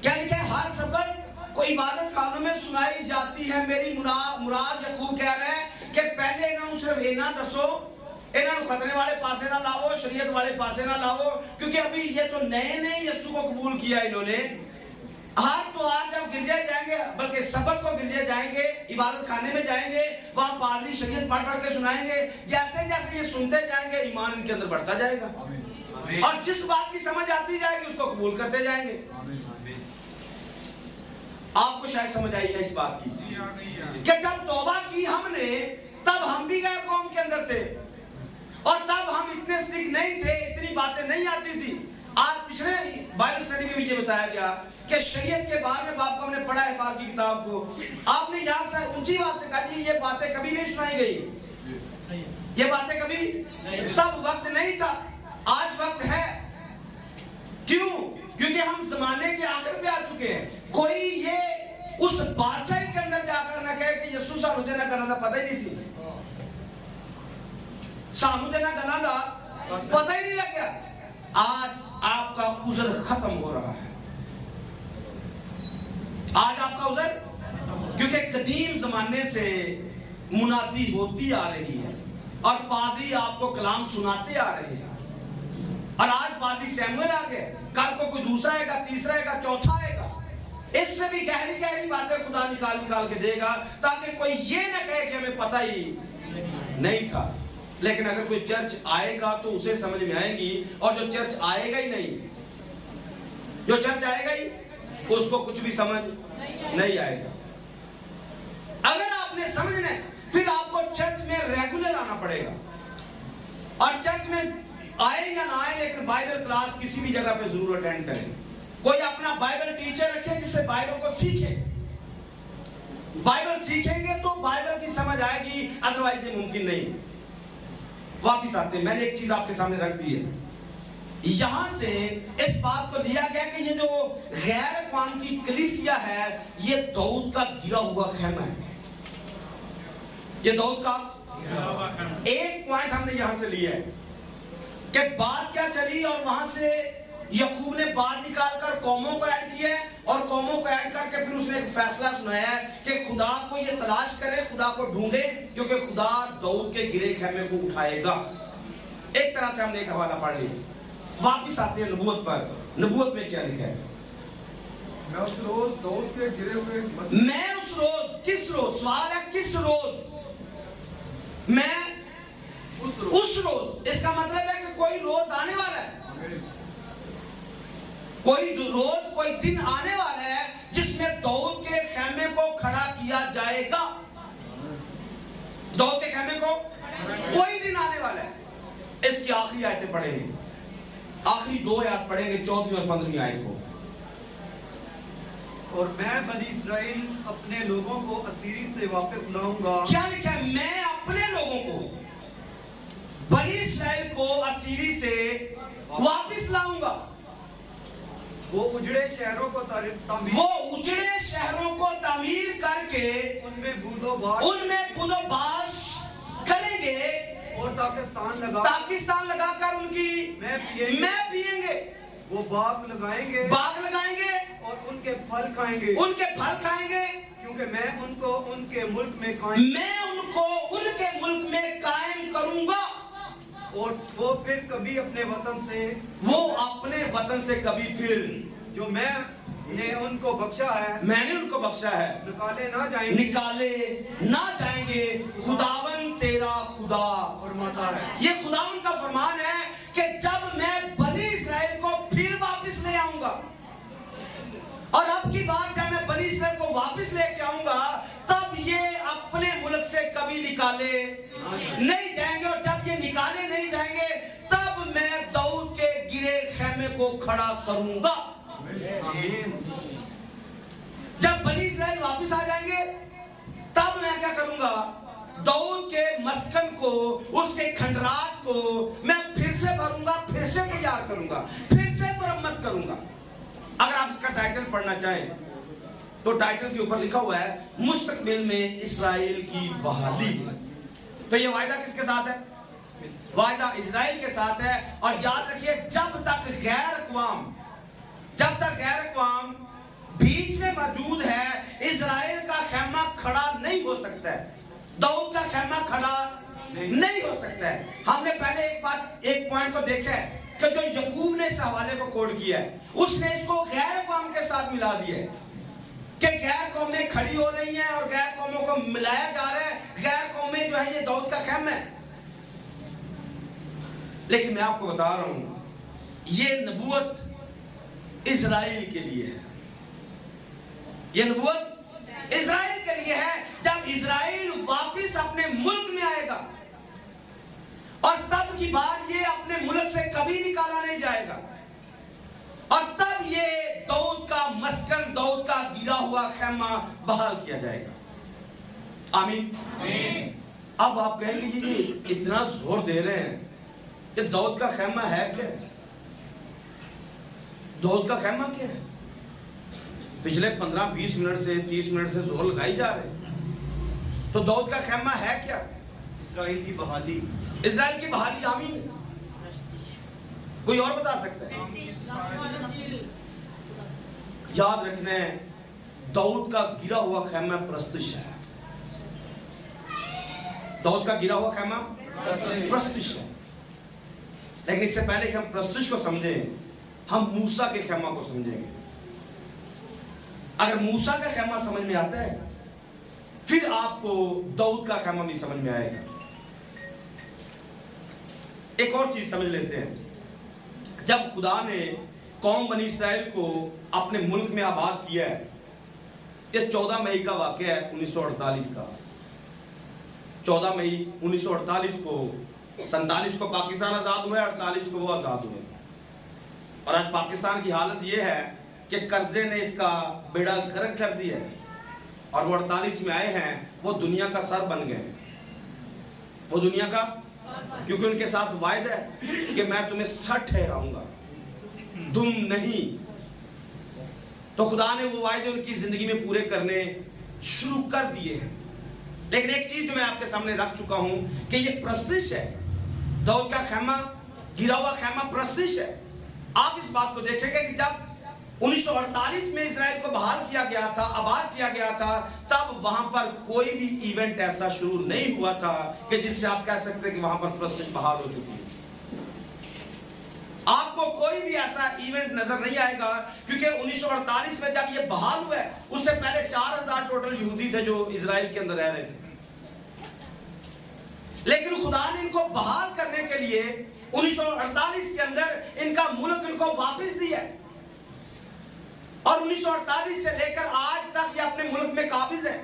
क्या लिखा है? हर सब्बत को इबादत खानों में सुनाई जाती है। मेरी मुराद याकूब कह रहे हैं कि पहले इन्होंने सिर्फ इना दसो, इन्होंने खतरे वाले पासे ना लाओ, शरीयत वाले पासे ना लाओ, क्योंकि अभी ये तो नए यीशु को कबूल किया इन्होंने। आज तो आज जब गिरजे जाएंगे, बल्कि सबत को गिरजे जाएंगे, इबादत खाने में जाएंगे, वहां पादरी शरीयत पढ़ के सुनाएंगे। जैसे जैसे ये सुनते जाएंगे ईमान इनके अंदर बढ़ता जाएगा, और जिस बात की समझ आती जाएगी उसको कबूल करते जाएंगे। आपको शायद समझ आई है इस बात की कि जब तौबा की हमने, तब हम भी गए कौम के अंदर थे, और तब हम इतने स्ट्रिक्ट नहीं थे, इतनी बातें नहीं आती थी। आज पिछले बाइबल स्टडी में भी ये बताया गया कि शरीयत के बारे में बाप को हमने पढ़ा है, बाप की किताब को। आपने यहाँ से ऊंची बात से कहा जी ये बातें कभी नहीं सुनाई गई, ये बातें कभी, तब वक्त नहीं था, आज वक्त है। क्यों? क्योंकि हम जमाने के आखिर पे आ चुके हैं। कोई ये उस बादशाही के अंदर जाकर न कहे कि यीशु सानू देना करना पता ही नहीं सी, सानू देना करना पता ही नहीं लग गया। आज आपका उज़र खत्म हो रहा है, आज आपका उज़र, क्योंकि कदीम जमाने से मुनादी होती आ रही है और पादरी आपको कलाम सुनाते आ रहे हैं। और आज पादरी सैमुएल आ गए, कल को कोई दूसरा आएगा, तीसरा आएगा, चौथा आएगा। इससे भी गहरी गहरी बातें खुदा निकाल के देगा, ताकि कोई ये न कहे कि हमें पता ही नहीं था। लेकिन अगर कोई चर्च आएगा तो उसे समझ में आएगी, और जो चर्च आएगा ही नहीं, जो चर्च आएगा ही, उसको कुछ भी समझ नहीं आएगा। अगर आपने समझना है, फिर आपको चर्च में रेगुलर आना पड़ेगा, और चर्च में आए या ना आए, लेकिन बाइबल क्लास किसी भी जगह पे जरूर अटेंड करें। कोई अपना बाइबल टीचर रखे जिससे बाइबल को सीखे। बाइबल सीखेंगे तो बाइबल की समझ आएगी, अदरवाइज ये मुमकिन नहीं है। वापिस आते हैं, मैंने एक चीज आपके सामने रख दी है। यहां से इस बात को लिया गया कि ये जो गैर कौम की कलीसिया है, ये दाऊद का गिरा हुआ खेमा है। ये दाऊद का एक पॉइंट हमने यहां से लिया है कि बात क्या चली और वहां से याकूब ने बात निकालकर कौमों को ऐड किया है और कौमों को ऐड करके फिर उसने एक फैसला सुनाया है कि खुदा को ये तलाश करे, खुदा को ढूंढे, क्योंकि खुदा दाऊद के गिरे खेमे को उठाएगा। एक तरह से हमने एक हवाला पढ़ लिया। वापिस आते हैं नबूवत पर। नबूवत में क्या लिखा है? मैं उस रोज दाऊद के गिरे हुए मस्कन, मैं उस रोज, किस रोज? सवाल है किस रोज? मैं उस रोज। इसका मतलब है कि कोई रोज आने वाला है, कोई रोज, कोई दिन आने वाला है जिसमें दाऊद के खेमे को खड़ा किया जाएगा। दाऊद के खेमे को कोई दिन आने वाला है। इसकी आखिरी आयतें पढ़ेंगे, आखिरी 2 आयत पढ़ेंगे, 4वीं और 15वीं आयत को। और मैं बनी इस्राएल अपने लोगों को असीरी से वापस लाऊंगा। क्या लिखा है? मैं अपने लोगों को, बनी इस्राएल को असीरी से वापस लाऊंगा। वो उजड़े शहरों को तामीर, वो उजड़े शहरों को तामीर करके उनमें बुदोबाश करेंगे और पाकिस्तान लगाकर उनकी मैं पिएंगे। वो बाग लगाएंगे और उनके फल खाएंगे, क्योंकि मैं उनको उनके मुल्क में कायम करूंगा और वो फिर कभी अपने वतन से कभी फिर जो मैंने उनको बख्शा है निकाले ना जाएंगे। खुदावन तेरा खुदा फरमाता है। ये खुदावन का फरमान है कि जब मैं बनी इस्राएल को फिर वापस ले आऊंगा, और अब की बात जब मैं बनी इस्राएल को वापस लेके आऊंगा, तब ये अपने मुल्क से कभी निकाले नहीं जाएंगे। और जब ये निकाले नहीं जाएंगे, तब मैं दाऊद के गिरे खेमे को खड़ा करूंगा। जब बनी इस्राएल वापस आ जाएंगे, तब मैं क्या करूंगा? दाऊद के मस्कन को, उसके खंडरात को मैं फिर से भरूंगा, फिर से तैयार करूंगा, फिर से मरम्मत करूंगा। अगर आप इसका टाइटल पढ़ना चाहें तो टाइटल के ऊपर लिखा हुआ है मुस्तकबिल में इस्राएल की बहाली। तो ये वायदा किसके साथ है? वायदा इस्राएल के साथ है। और याद रखिए, जब तक गैर अक़वाम बीच में मौजूद है, इस्राएल का खेमा खड़ा नहीं हो सकता है, दाऊद का खेमा खड़ा नहीं हो सकता है। हमने पहले एक पॉइंट को देखा है कि जो याकूब ने इस हवाले को कोड किया है, उसने इसको गैर कौम के साथ मिला दिया है कि गैर कौमें खड़ी हो रही हैं और गैर कौमों को मिलाया जा रहा है। गैर कौमें जो है ये दाऊद का खेम है। लेकिन मैं आपको बता रहा हूं, ये नबूवत इजराइल के लिए है। ये नबूवत इजराइल के लिए है। जब इजराइल वापस अपने मुल्क में आएगा, और तब की बात ये अपने मुल्क से कभी निकाला नहीं जाएगा, और तब ये दाऊद का मस्कन, दाऊद का गिरा हुआ खेमा बहाल किया जाएगा। आमीन। अब आप कहेंगे जी इतना जोर दे रहे हैं, ये दाऊद का खेमा है क्या? दाऊद का खेमा क्या है? पिछले 15-20 मिनट से 30 मिनट से जोर लगाई जा रहे हैं। तो दाऊद का खेमा है क्या? इस्राएल की बहाली। आमीन। कोई और बता सकता है? याद रखना है, दाऊद का गिरा हुआ खेमा प्रस्तिश है। दाऊद का गिरा हुआ खेमा प्रस्तिश है। लेकिन इससे पहले कि हम प्रस्तिश को समझें, हम मूसा के खेमा को समझेंगे। अगर मूसा का खेमा समझ में आता है, फिर आपको दाऊद का खेमा भी समझ में आएगा। एक और चीज समझ लेते हैं। जब खुदा ने कौम बनी इस्राएल को अपने मुल्क में आबाद किया है, ये 14 मई का वाकया है 1948 का। 14 मई 1948 को, 47 को पाकिस्तान आजाद हुआ, 48 को वो आजाद हुए। और आज पाकिस्तान की हालत ये है कि कर्जे ने इसका बेड़ा गर्क कर दिया है, और वो 48 में आए हैं, वो दुनिया का सर बन गए। वो दुनिया का, क्योंकि उनके साथ वायदा है कि मैं तुम्हें सर ठहराऊंगा, तुम नहीं। तो खुदा ने वो वायदे उनकी जिंदगी में पूरे करने शुरू कर दिए हैं। लेकिन एक चीज जो मैं आपके सामने रख चुका हूं कि ये प्रस्तिश है। दाऊद का खेमा गिरा हुआ खेमा प्रस्तिश है। आप इस बात को देखेंगे कि जब 1948 में इजराइल को बहाल किया गया था, आबाद किया गया था, तब वहां पर कोई भी इवेंट ऐसा शुरू नहीं हुआ था कि जिससे आप कह सकते हैं कि वहां पर प्रस्तिश बहाल हो चुकी है। आपको कोई भी ऐसा इवेंट नजर नहीं आएगा, क्योंकि 1948 में जब ये बहाल हुआ है, उससे पहले 4000 टोटल यहूदी थे जो इजराइल के अंदर रह रहे थे। लेकिन खुदा ने इनको बहाल करने के लिए 1948 के अंदर इनका मुल्क इनको वापस दिया, और 1948 से लेकर आज तक ये अपने मुल्क में काबिज है,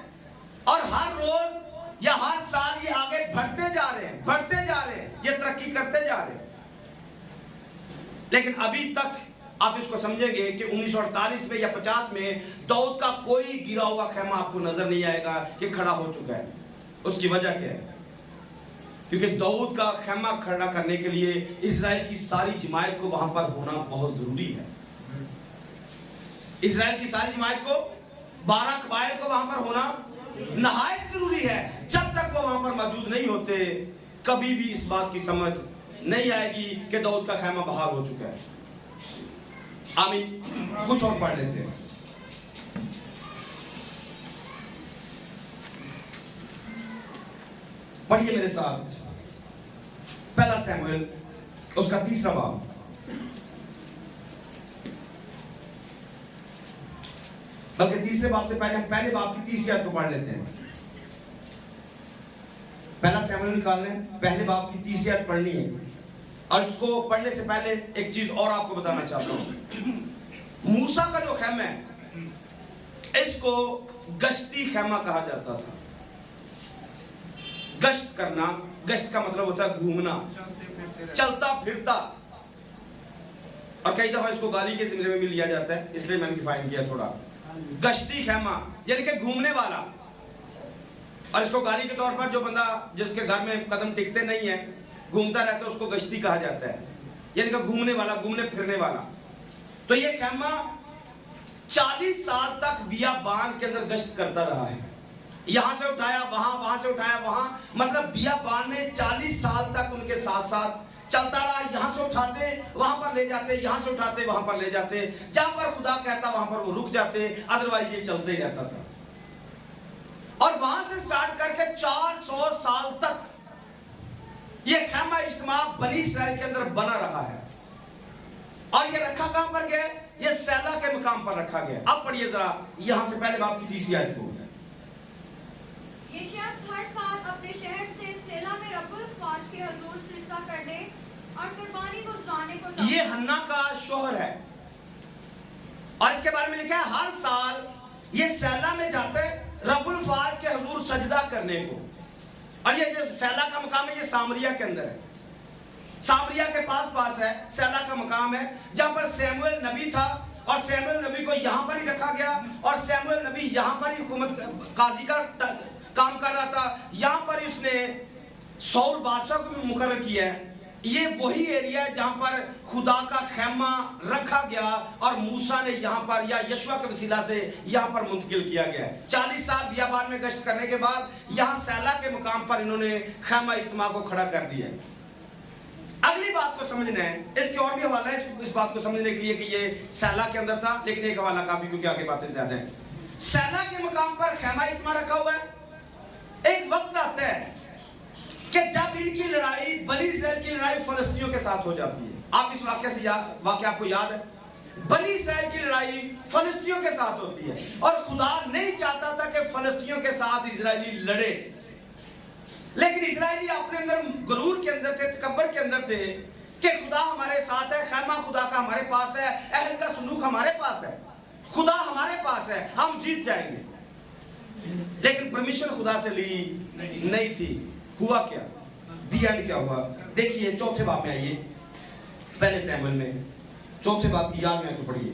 और हर रोज या हर साल ये आगे बढ़ते जा रहे हैं, बढ़ते जा रहे हैं, ये तरक्की करते जा रहे हैं। लेकिन अभी तक आप इसको समझेंगे कि 1948 में या 50 में दाऊद का कोई गिरा हुआ खेमा आपको नजर नहीं आएगा कि खड़ा हो चुका है। उसकी वजह क्या है? क्योंकि दाऊद का खेमा खड़ा करने के लिए इजराइल की सारी जमात को वहां पर होना बहुत जरूरी है। इजराइल की सारी जमात को, 12 कबाइल को वहां पर होना नहायत जरूरी है। जब तक वो वहां पर मौजूद नहीं होते, कभी भी इस बात की समझ नहीं आएगी कि दाऊद का खेमा बहाल हो चुका है। आमीन। कुछ और पढ़ लेते हैं। पढ़िए मेरे साथ पहला शमूएल उसका 3रा बाब। बल्कि 3रे बाब से पहले हम पहले बाब की 30वीं आयत को पढ़ लेते हैं। पहला शमूएल निकाल लें, पहले बाब की 30वीं आयत पढ़नी है। और उसको पढ़ने से पहले एक चीज और आपको बताना चाहता हूं। मूसा का जो खेमा है, इसको गश्ती खेमा कहा जाता था। गश्त करना, गश्त का मतलब होता है घूमना, चलता फिरता, और कई दफा इसको गाली के जिम्मे में भी लिया जाता है, इसलिए मैंने डिफाइन किया थोड़ा। गश्ती खेमा यानी कि घूमने वाला, और इसको गाली के तौर पर जो बंदा जिसके घर में कदम टिकते नहीं है, घूमता रहता है, उसको गश्ती कहा जाता है, यानी कि घूमने वाला, घूमने फिरने वाला। तो ये खेमा 40 साल तक बियाबान के अंदर गश्त करता रहा है। यहां से उठाया वहां, वहां से उठाया वहां, मतलब बियाबान में 40 साल तक उनके साथ साथ चलता रहा। यहां से उठाते वहां पर ले जाते, यहां से उठाते वहां पर ले जाते, जहां पर खुदा कहता वहां पर वो रुक जाते, अदरवाइज ये चलते ही रहता था। और वहां से स्टार्ट करके 400 साल तक ये खेमा इज्तिमा बनी इस्राइल के अंदर बना रहा है। और ये रखा कहां पर गया? ये सैला के मुकाम पर रखा गया। अब पढ़िए जरा यहां से पहले बाब की 30वीं आयत को। ये शख्स हर साल अपने शहर से सेला में रब्बुल फाज के हुजूर सिजदा करने और कुर्बानी गुज़राने को जाता। ये हन्ना का शोहर है, और इसके बारे में लिखा है हर साल ये सैला में जाते रब्बुल फाज के हुजूर सजदा करने को। और ये जो सैला का मकाम है, ये सामरिया के अंदर है, सामरिया के पास है, सैला का मकाम है, जहां पर शमूएल नबी था, और शमूएल नबी को यहां पर ही रखा गया, और शमूएल नबी यहां पर ही हुकूमत काजी का काम कर रहा था। यहां पर ही उसने सौल बादशाह को भी मुकर्रर किया है। ये वही एरिया है जहां पर खुदा का खेमा रखा गया, और मूसा ने यहां पर या यशवा के वसीला से यहां पर मुंतकिल किया गया है। 40 साल बियाबान में गश्त करने के बाद यहां सैला के मुकाम पर इन्होंने खेमा इज्तिमा को खड़ा कर दिया है। अगली बात को समझना है, इसके और भी हवाला है इस बात को समझने के लिए कि ये सैला के अंदर था, लेकिन एक हवाला काफी, क्योंकि आगे बातें ज्यादा हैं। सैला के मुकाम पर खेमा इज्तिमा रखा हुआ है। एक वक्त आता है कि जब इनकी लड़ाई, बनी इस्राइल की लड़ाई फलस्तीनियों के साथ हो जाती है। आप इस वाक्य आपको याद है? बनी इस्राइल की लड़ाई फलस्तीनियों के साथ होती है, और खुदा नहीं चाहता था कि फलस्तीनियों के साथ इजरायली लड़े। लेकिन इजरायली अपने अंदर गुरूर के अंदर थे, तकब्बर के अंदर थे कि खुदा हमारे साथ है, खेमा खुदा का हमारे पास है, अहद का संदूक हमारे पास है, खुदा हमारे पास है, हम जीत जाएंगे। लेकिन परमिशन खुदा से ली नहीं थी। हुआ क्या? दी एंड क्या हुआ? देखिए 4थे बाब में आइए, पहले शमूएल में 4थे बाब की याद में तो पढ़िए।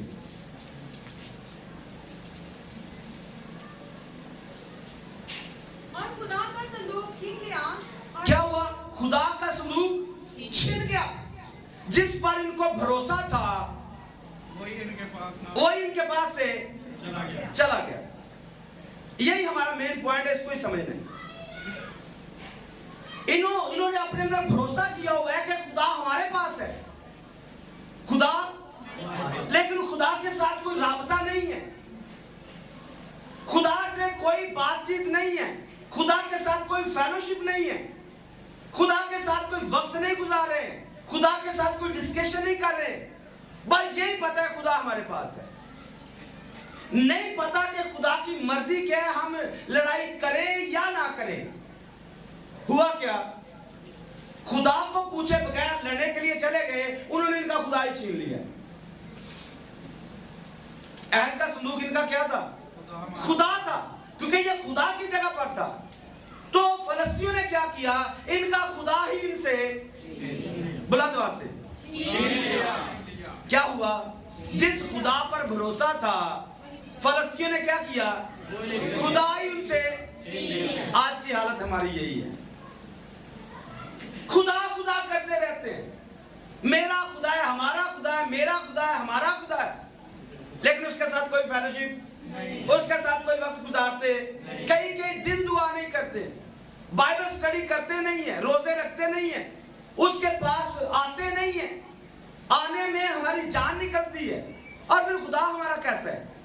और खुदा का संदूक छिन गया। और क्या हुआ? खुदा का संदूक छिन गया। जिस पर इनको भरोसा था वही इनके पास से चला गया। यही हमारा मेन पॉइंट है, इसको ही समझना है। इन्होंने अपने अंदर भरोसा किया हुआ है कि खुदा हमारे पास है, खुदा, लेकिन खुदा के साथ कोई राबता नहीं है, खुदा से कोई बातचीत नहीं है, खुदा के साथ कोई फेलोशिप नहीं है, खुदा के साथ कोई वक्त नहीं गुजार रहे, खुदा के साथ कोई डिस्कशन नहीं कर रहे। बस यही पता है खुदा हमारे पास है, नहीं पता कि खुदा की मर्जी क्या है, हम लड़ाई करें या ना करें। हुआ क्या, खुदा को पूछे बगैर लड़ने के लिए चले गए, उन्होंने इनका खुदा ही छीन लिया। अहद का संदूक इनका क्या था, खुदा था, क्योंकि ये खुदा की जगह पर था। तो फलस्तीनियों ने क्या किया, इनका खुदा ही इनसे बुलंद आवाज से क्या हुआ, जिस खुदा पर भरोसा था फलस्तीनियों ने क्या किया, खुदा ही उनसे। आज की हालत हमारी यही है, खुदा खुदा करते रहते हैं, मेरा खुदा है, हमारा खुदा है, मेरा खुदा है, हमारा खुदा है, लेकिन उसके साथ कोई फेलोशिप, उसके साथ कोई वक्त गुजारते, कई कई दिन दुआ नहीं करते, बाइबल स्टडी करते नहीं है, रोजे रखते नहीं है, उसके पास आते नहीं है, आने में हमारी जान निकलती है। और फिर खुदा हमारा कैसा है,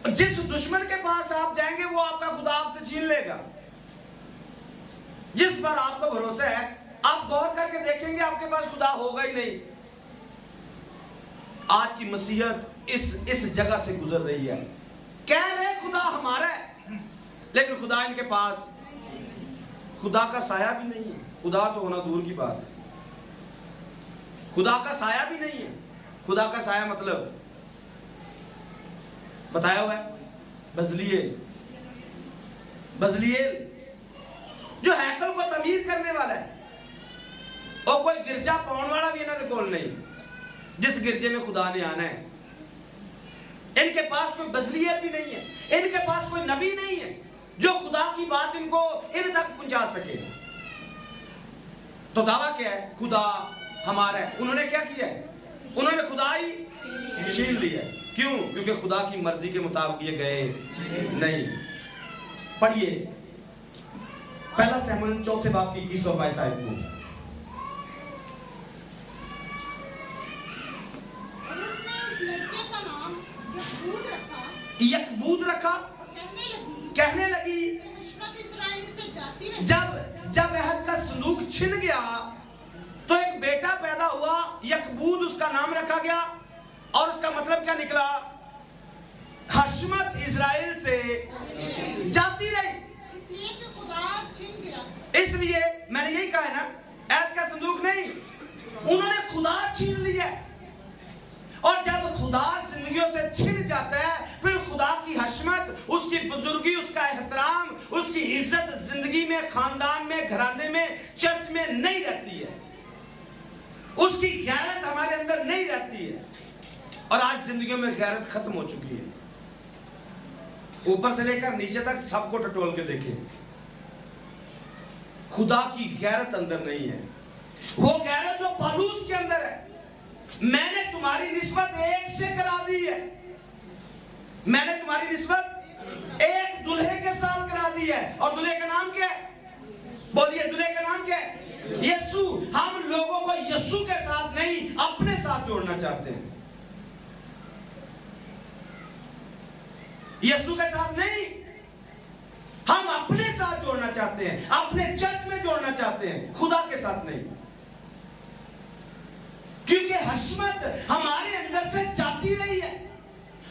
जिस दुश्मन के पास आप जाएंगे वो आपका खुदा आपसे छीन लेगा। जिस पर आपको भरोसा है, आप गौर करके देखेंगे आपके पास खुदा होगा ही नहीं। आज की मसीहत इस जगह से गुजर रही है, कह रहे खुदा हमारा है, लेकिन खुदा इनके पास, खुदा का साया भी नहीं है। खुदा तो होना दूर की बात है, खुदा का साया भी नहीं है। खुदा का साया मतलब बताया हुआ है, बजलिएल जो हैकल को तमीर करने वाला है, और कोई गिरजा पाउन वाला भी इन्होंने कोल नहीं, जिस गिरजे में खुदा ने आना है। इनके पास कोई बजलियत भी नहीं है, इनके पास कोई नबी नहीं है जो खुदा की बात इनको इन तक पहुंचा सके। तो दावा क्या है, खुदा हमारा है। उन्होंने क्या किया है, उन्होंने खुदा ही छीन लिया। क्यों, क्योंकि खुदा की मर्जी के मुताबिक ये गए नहीं। पढ़िए पहला शमूएल 4 बाब की 21 आयत को। और उसने उस लड़के का नाम यकबूद रखा और कहने लगी हशमत इस्राएल से जाती रही। जब अहद का संदूक छिन गया तो एक बेटा पैदा हुआ, यकबूद उसका नाम रखा गया, और उसका मतलब क्या निकला, हशमत इस्राएल से जाती रही। इसलिए कि खुदा छिन गया। इसलिए मैंने यही कहा है ना, अहद का संदूक नहीं, उन्होंने खुदा छीन लिया। और जब खुदा जिंदगियों से छिन जाता है, फिर खुदा की हशमत, उसकी बुजुर्गी, उसका एहतराम, उसकी इज्जत जिंदगी में, खानदान में, घराने में, चर्च में नहीं रहती है, उसकी गैरत हमारे अंदर नहीं रहती है। और आज जिंदगियों में गैरत खत्म हो चुकी है, ऊपर से लेकर नीचे तक सबको टटोल के देखें, खुदा की गैरत अंदर नहीं है। वो गैरत जो पौलुस के अंदर है, मैंने तुम्हारी निस्बत एक से करा दी है, मैंने तुम्हारी निस्बत एक दूल्हे के साथ करा दी है। और दूल्हे का नाम क्या है, बोलिए, दूल्हे का नाम क्या है, यीशु। हम लोगों को यीशु के साथ नहीं, अपने साथ जोड़ना चाहते हैं, यीशु के साथ नहीं, हम अपने साथ जोड़ना चाहते हैं, अपने चर्च में जोड़ना चाहते हैं, खुदा के साथ नहीं। क्योंकि हशमत हमारे अंदर से जाती रही है,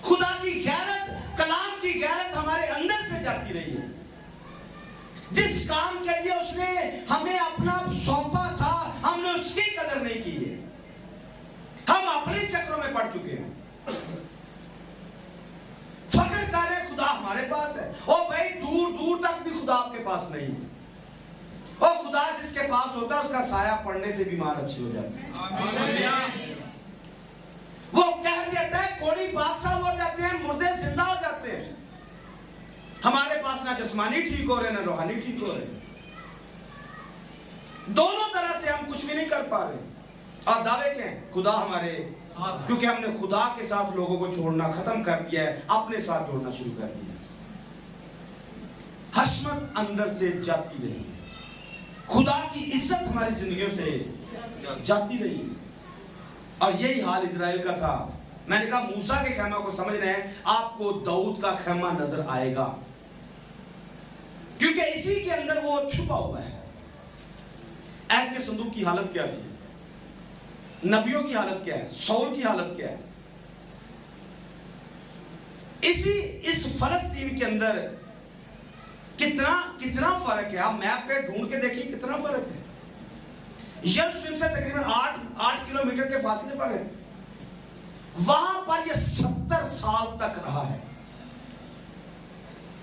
खुदा की गैरत, कलाम की गैरत हमारे अंदर से जाती रही है। जिस काम के लिए उसने हमें अपना सौंपा था, हमने उसकी कदर नहीं की है, हम अपने चक्रों में पड़ चुके हैं। फख्र कर रहे खुदा हमारे पास है, और भाई दूर दूर तक भी खुदा आपके पास नहीं है। और खुदा जिसके पास होता है, उसका साया पड़ने से बीमार अच्छी हो जाती है। वो कह देता है कोड़ी बादशाह हो जाते हैं, मुर्दे जिंदा हो जाते हैं। हमारे पास ना जिस्मानी ठीक हो रहे, ना रूहानी ठीक हो रहे, दोनों तरह से हम कुछ भी नहीं कर पा रहे। और दावे के खुदा हमारे, क्योंकि हमने खुदा के साथ लोगों को छोड़ना खत्म कर दिया है, अपने साथ जोड़ना शुरू कर दिया। अजमत अंदर से जाती रही है, खुदा की इज्जत हमारी जिंदगियों से जाती रही है। और यही हाल इजराइल का था। मैंने कहा मूसा के खेमा को समझ रहे हैं, आपको दाऊद का खेमा नजर आएगा, क्योंकि इसी के अंदर वो छुपा हुआ है। ऐद के संदूक की हालत क्या थी, नबियों की हालत क्या है, सौल की हालत क्या है। इस फलस्तीन के अंदर कितना फर्क है। आप मैप पे ढूंढ के देखिए कितना फर्क है। यरूशलेम से तकरीबन 8 किलोमीटर के फासले पर है। वहां पर यह 70 साल तक रहा है।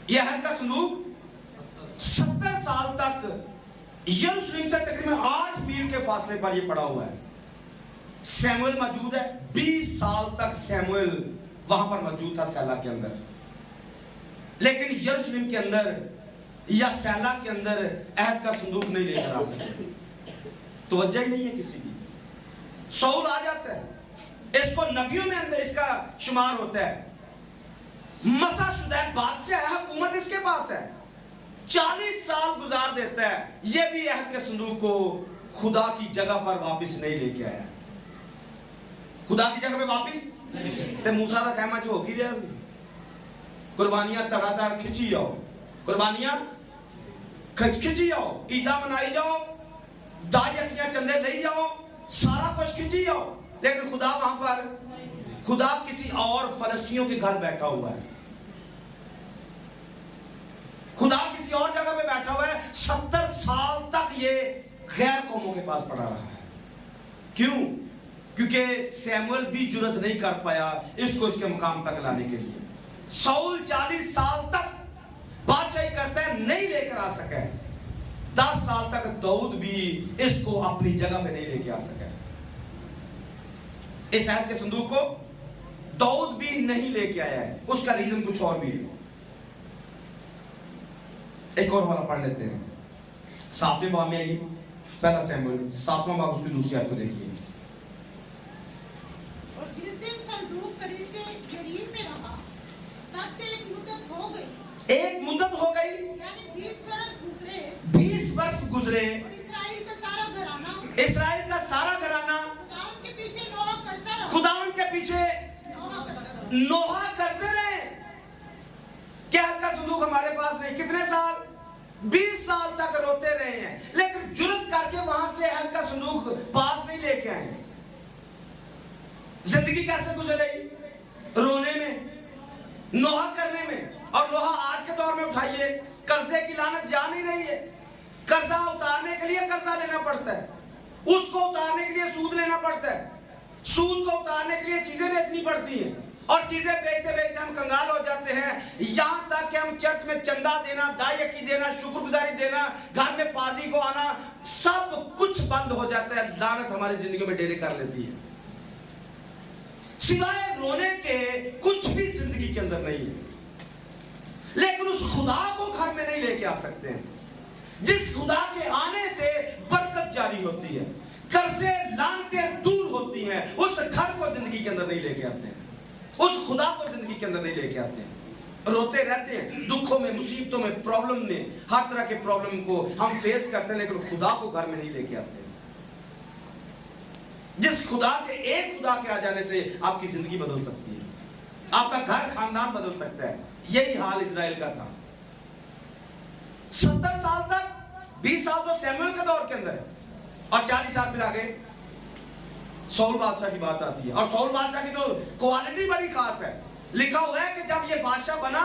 यह ऐद का संदूक 70 साल तक यरूशलेम से तकरीबन 8 मील के फासले पर यह पड़ा हुआ है। सैमुएल मौजूद है, 20 साल तक सैमुएल वहां पर मौजूद था सैला के अंदर। लेकिन यरूशलेम के अंदर या सैला के अंदर ऐद का संदूक नहीं लेकर आ सकते, तवज्जो ही नहीं है किसी की। सौल आ जाता है, इसको नबियों में अंदर इसका शुमार होता है। मसा शुदैक बादशाह है, हुकूमत इसके पास है। 40 साल गुजार देता है, यह भी ऐद के संदूक को खुदा की जगह पर वापस नहीं लेके आया। खुदा की जगह पे वापस ते मूसा का खेमा जो होगी रहा, कुर्बानियां तड़ाताड़ खिंची जाओ, कुर्बानियां खिंची जाओ, ईदा मनाई जाओ, दायकियां चंदे ले जाओ, सारा कुछ खिंची जाओ। लेकिन खुदा वहां पर, खुदा किसी और फलस्तीनियों के घर बैठा हुआ है, खुदा किसी और जगह पे बैठा हुआ है। 70 साल तक ये गैर कौमों के पास पड़ा रहा है। क्यों? क्योंकि सैमुएल भी जुर्रत नहीं कर पाया इसको इसके मुकाम तक लाने के लिए। सौल 40 साल तक बादशाही करता है, नहीं लेकर आ सका है। 10 साल तक दाऊद भी इसको अपनी जगह पे नहीं लेके आ सका है। इस ऐद के संदूक को दाऊद भी नहीं लेके आया है। उसका रीजन कुछ और भी है। एक और वाला पढ़ लेते हैं, 7वें बाब में आइए, पहला सैमुएल 7वां बाब, उसकी दूसरी आयत को देखिए। और जिस दिन संदूक करीब से यरीम में रहा, तब से एक मुद्दत हो गई, एक मुद्दत हो गई, यानी 20 वर्ष गुजरे। 20 वर्ष गुजरे। और इस्राएल का सारा घराना, इस्राएल का सारा घराना खुदावंद के पीछे नोहा करता रहा, खुदावंद के पीछे नोहा करता रहा। नोहा करते रहे। क्या का संदूक हमारे पास नहीं? कितने साल? 20 साल तक रोते रहे हैं, लेकिन जुर्रत करके वहां से ऐद का संदूक पास नहीं लेके आए। जिंदगी कैसे गुजर रही? रोने में, नोहा करने में। और नोहा आज के दौर में उठाइए, कर्जे की लानत जा नहीं रही है। कर्जा उतारने के लिए कर्जा लेना पड़ता है, उसको उतारने के लिए सूद लेना पड़ता है, सूद को उतारने के लिए चीजें बेचनी पड़ती हैं, और चीजें बेचते बेचते हम कंगाल हो जाते हैं। यहां तक कि हम चर्च में चंदा देना, दायकी देना, शुक्रगुजारी देना, घर में पादरी को आना, सब कुछ बंद हो जाता है। लानत हमारी जिंदगी में डेरे कर लेती है। सिवाय रोने के कुछ भी जिंदगी के अंदर नहीं है। लेकिन उस खुदा को घर में नहीं लेके आ सकते हैं, जिस खुदा के आने से बरकत जारी होती है, कर्जे लानतें दूर होती हैं। उस घर को जिंदगी के अंदर नहीं लेके आते हैं, उस खुदा को जिंदगी के अंदर नहीं लेके आते हैं। रोते रहते हैं, दुखों में, मुसीबतों में, प्रॉब्लम में, हर तरह के प्रॉब्लम को हम फेस करते हैं, लेकिन खुदा को घर में नहीं लेके आते हैं। जिस खुदा के, एक खुदा के आ जाने से आपकी जिंदगी बदल सकती है, आपका घर खानदान बदल सकता है। यही हाल इजराइल का था। 70 साल तक, 20 साल तो सैमुएल के दौर के अंदर है, और 40 साल फिर आगे सौल बादशाह की बात आती है। और सौल बादशाह की तो क्वालिटी बड़ी खास है। लिखा हुआ है कि जब ये बादशाह बना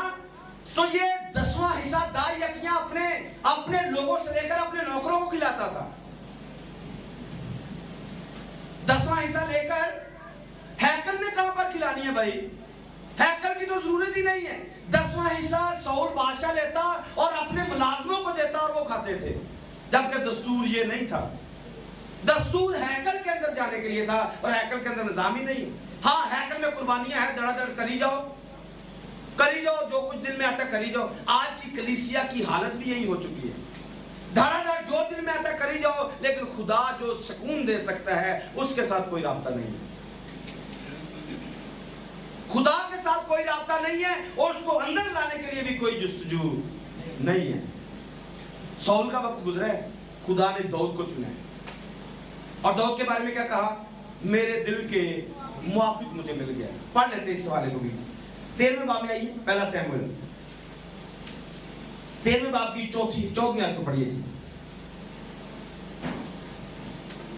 तो ये 10वां हिस्सा दायकियां अपने लोगों से लेकर अपने नौकरों को खिलाता था। 10वां हिस्सा लेकर हैकल में कहां पर खिलानी है भाई? हैकल की तो जरूरत ही नहीं है। 10वां हिस्सा सौल बादशाह लेता और अपने मुलाजमों को देता और वो खाते थे, जबकि दस्तूर ये नहीं था। दस्तूर हैकल के अंदर जाने के लिए था, और हैकल के अंदर निजाम ही नहीं। हाँ, हैकल में कुर्बानियां हैं, धड़ाधड़ करी जाओ, जो कुछ दिल में आता है करी जाओ। आज की कलीसिया की हालत भी यही हो चुकी है, धड़ाधड़ जो दिल में आता है करी जाओ, लेकिन खुदा जो सुकून दे सकता है उसके साथ कोई राब्ता नहीं है। खुदा के साथ कोई राब्ता नहीं है, और उसको अंदर लाने के लिए भी कोई जुस्तजू नहीं है। सौल का वक्त गुजरा है, खुदा ने दाऊद को चुना है। और दाऊद के बारे में क्या कहा? मेरे दिल के मुआफिक मुझे मिल गया। पढ़ लेते इस वाले को भी। 13वें बाब में आइए, पहला सैमुएल 13वें बाब की चौथी आयत को पढ़िए जी।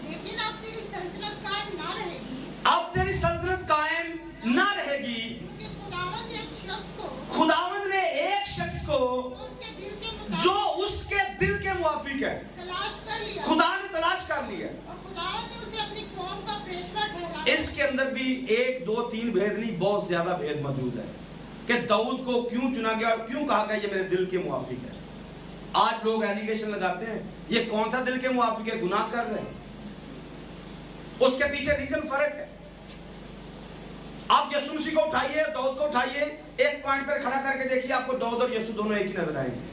लेकिन अब तेरी सल्तनत कायम ना रहेगी, अब तेरी सल्तनत कायम ना रहेगी, क्योंकि खुदावंद एक शख्स को खुदावंद ने एक शख्स को जो उसके दिल जो उसके दिल के मुताबिक के मुआफिक है, तलाश कर लिया, खुदा ने तलाश कर लिया। और खुदावंद ने उसे अपनी कौम का पेशवा ठहराया। इसके अंदर भी 1 2 3 भेद नहीं, बहुत ज्यादा भेद मौजूद है कि दाऊद को क्यों चुना गया और क्यों कहा गया ये मेरे दिल के मुआफिक है। आज लोग एलिगेशन लगाते हैं, ये कौन सा दिल के मुआफिक है? गुनाह कर रहे हैं। उसके पीछे रीजन फर्क है। आप यीशु मसीह को उठाइए, दाऊद को उठाइए, एक पॉइंट पर खड़ा करके देखिए, आपको दाऊद और यीशु दोनों एक ही नजर आएंगे।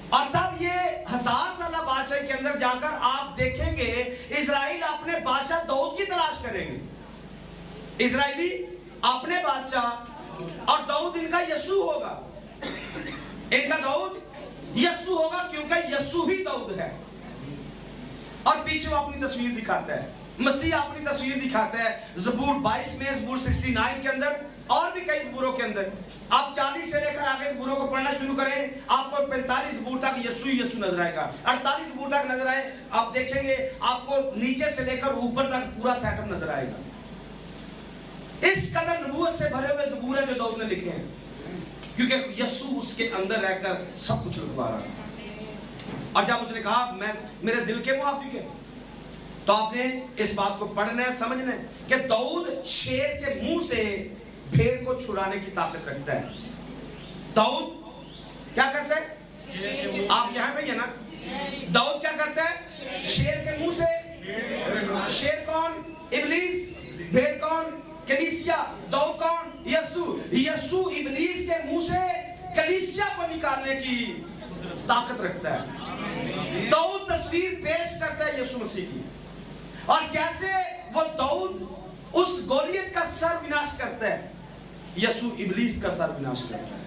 और तब ये 1000 साल बादशाह के अंदर जाकर आप देखेंगे इजराइल अपने बादशाह दाऊद की तलाश करेंगे। इजराइली अपने बादशाह, और दाऊद इनका यीशु होगा। इनका दाऊद यीशु होगा, क्योंकि यीशु ही दाऊद है। और पीछे वो अपनी तस्वीर दिखाता है, मसीह अपनी तस्वीर दिखाता है। ज़बूर 22 में, ज़बूर 69 के अंदर, और भी कई ज़बूरों के अंदर। आप 40 से लेकर आगे ज़बूरों को पढ़ना शुरू करें, आपको 45 ज़बूर तक यीशु ही यीशु नजर आएगा। 48 ज़बूर तक नजर आए, आप देखेंगे आपको नीचे से लेकर ऊपर तक पूरा सेटअप नजर आएगा। इस कदर नबूवत से भरे हुए ज़बूर है जो दाऊद ने लिखे हैं, क्योंकि यीशु उसके अंदर रहकर सब कुछ लिखवा रहा है। और जब उसने कहा मैं मेरे दिल के मुआफिक है, तो आपने इस बात को पढ़ना है, समझना है कि दाऊद शेर के मुंह से भेड़ को छुड़ाने की ताकत रखता है। दाऊद क्या करता है? आप यहां पे है ना? दाऊद क्या करता है? शेर के मुंह से। शेर कौन? इब्लीस। भेड़ कौन? कलीसिया। दाऊद कौन? यीशु। यीशु इब्लीस के मुंह से कलीसिया को निकालने की ताकत रखता है। दाऊद तस्वीर पेश करता है यीशु मसीह की। और जैसे वो दाऊद उस गोलियत का सर विनाश करता है, यीशु इब्लीस का सर विनाश करता है।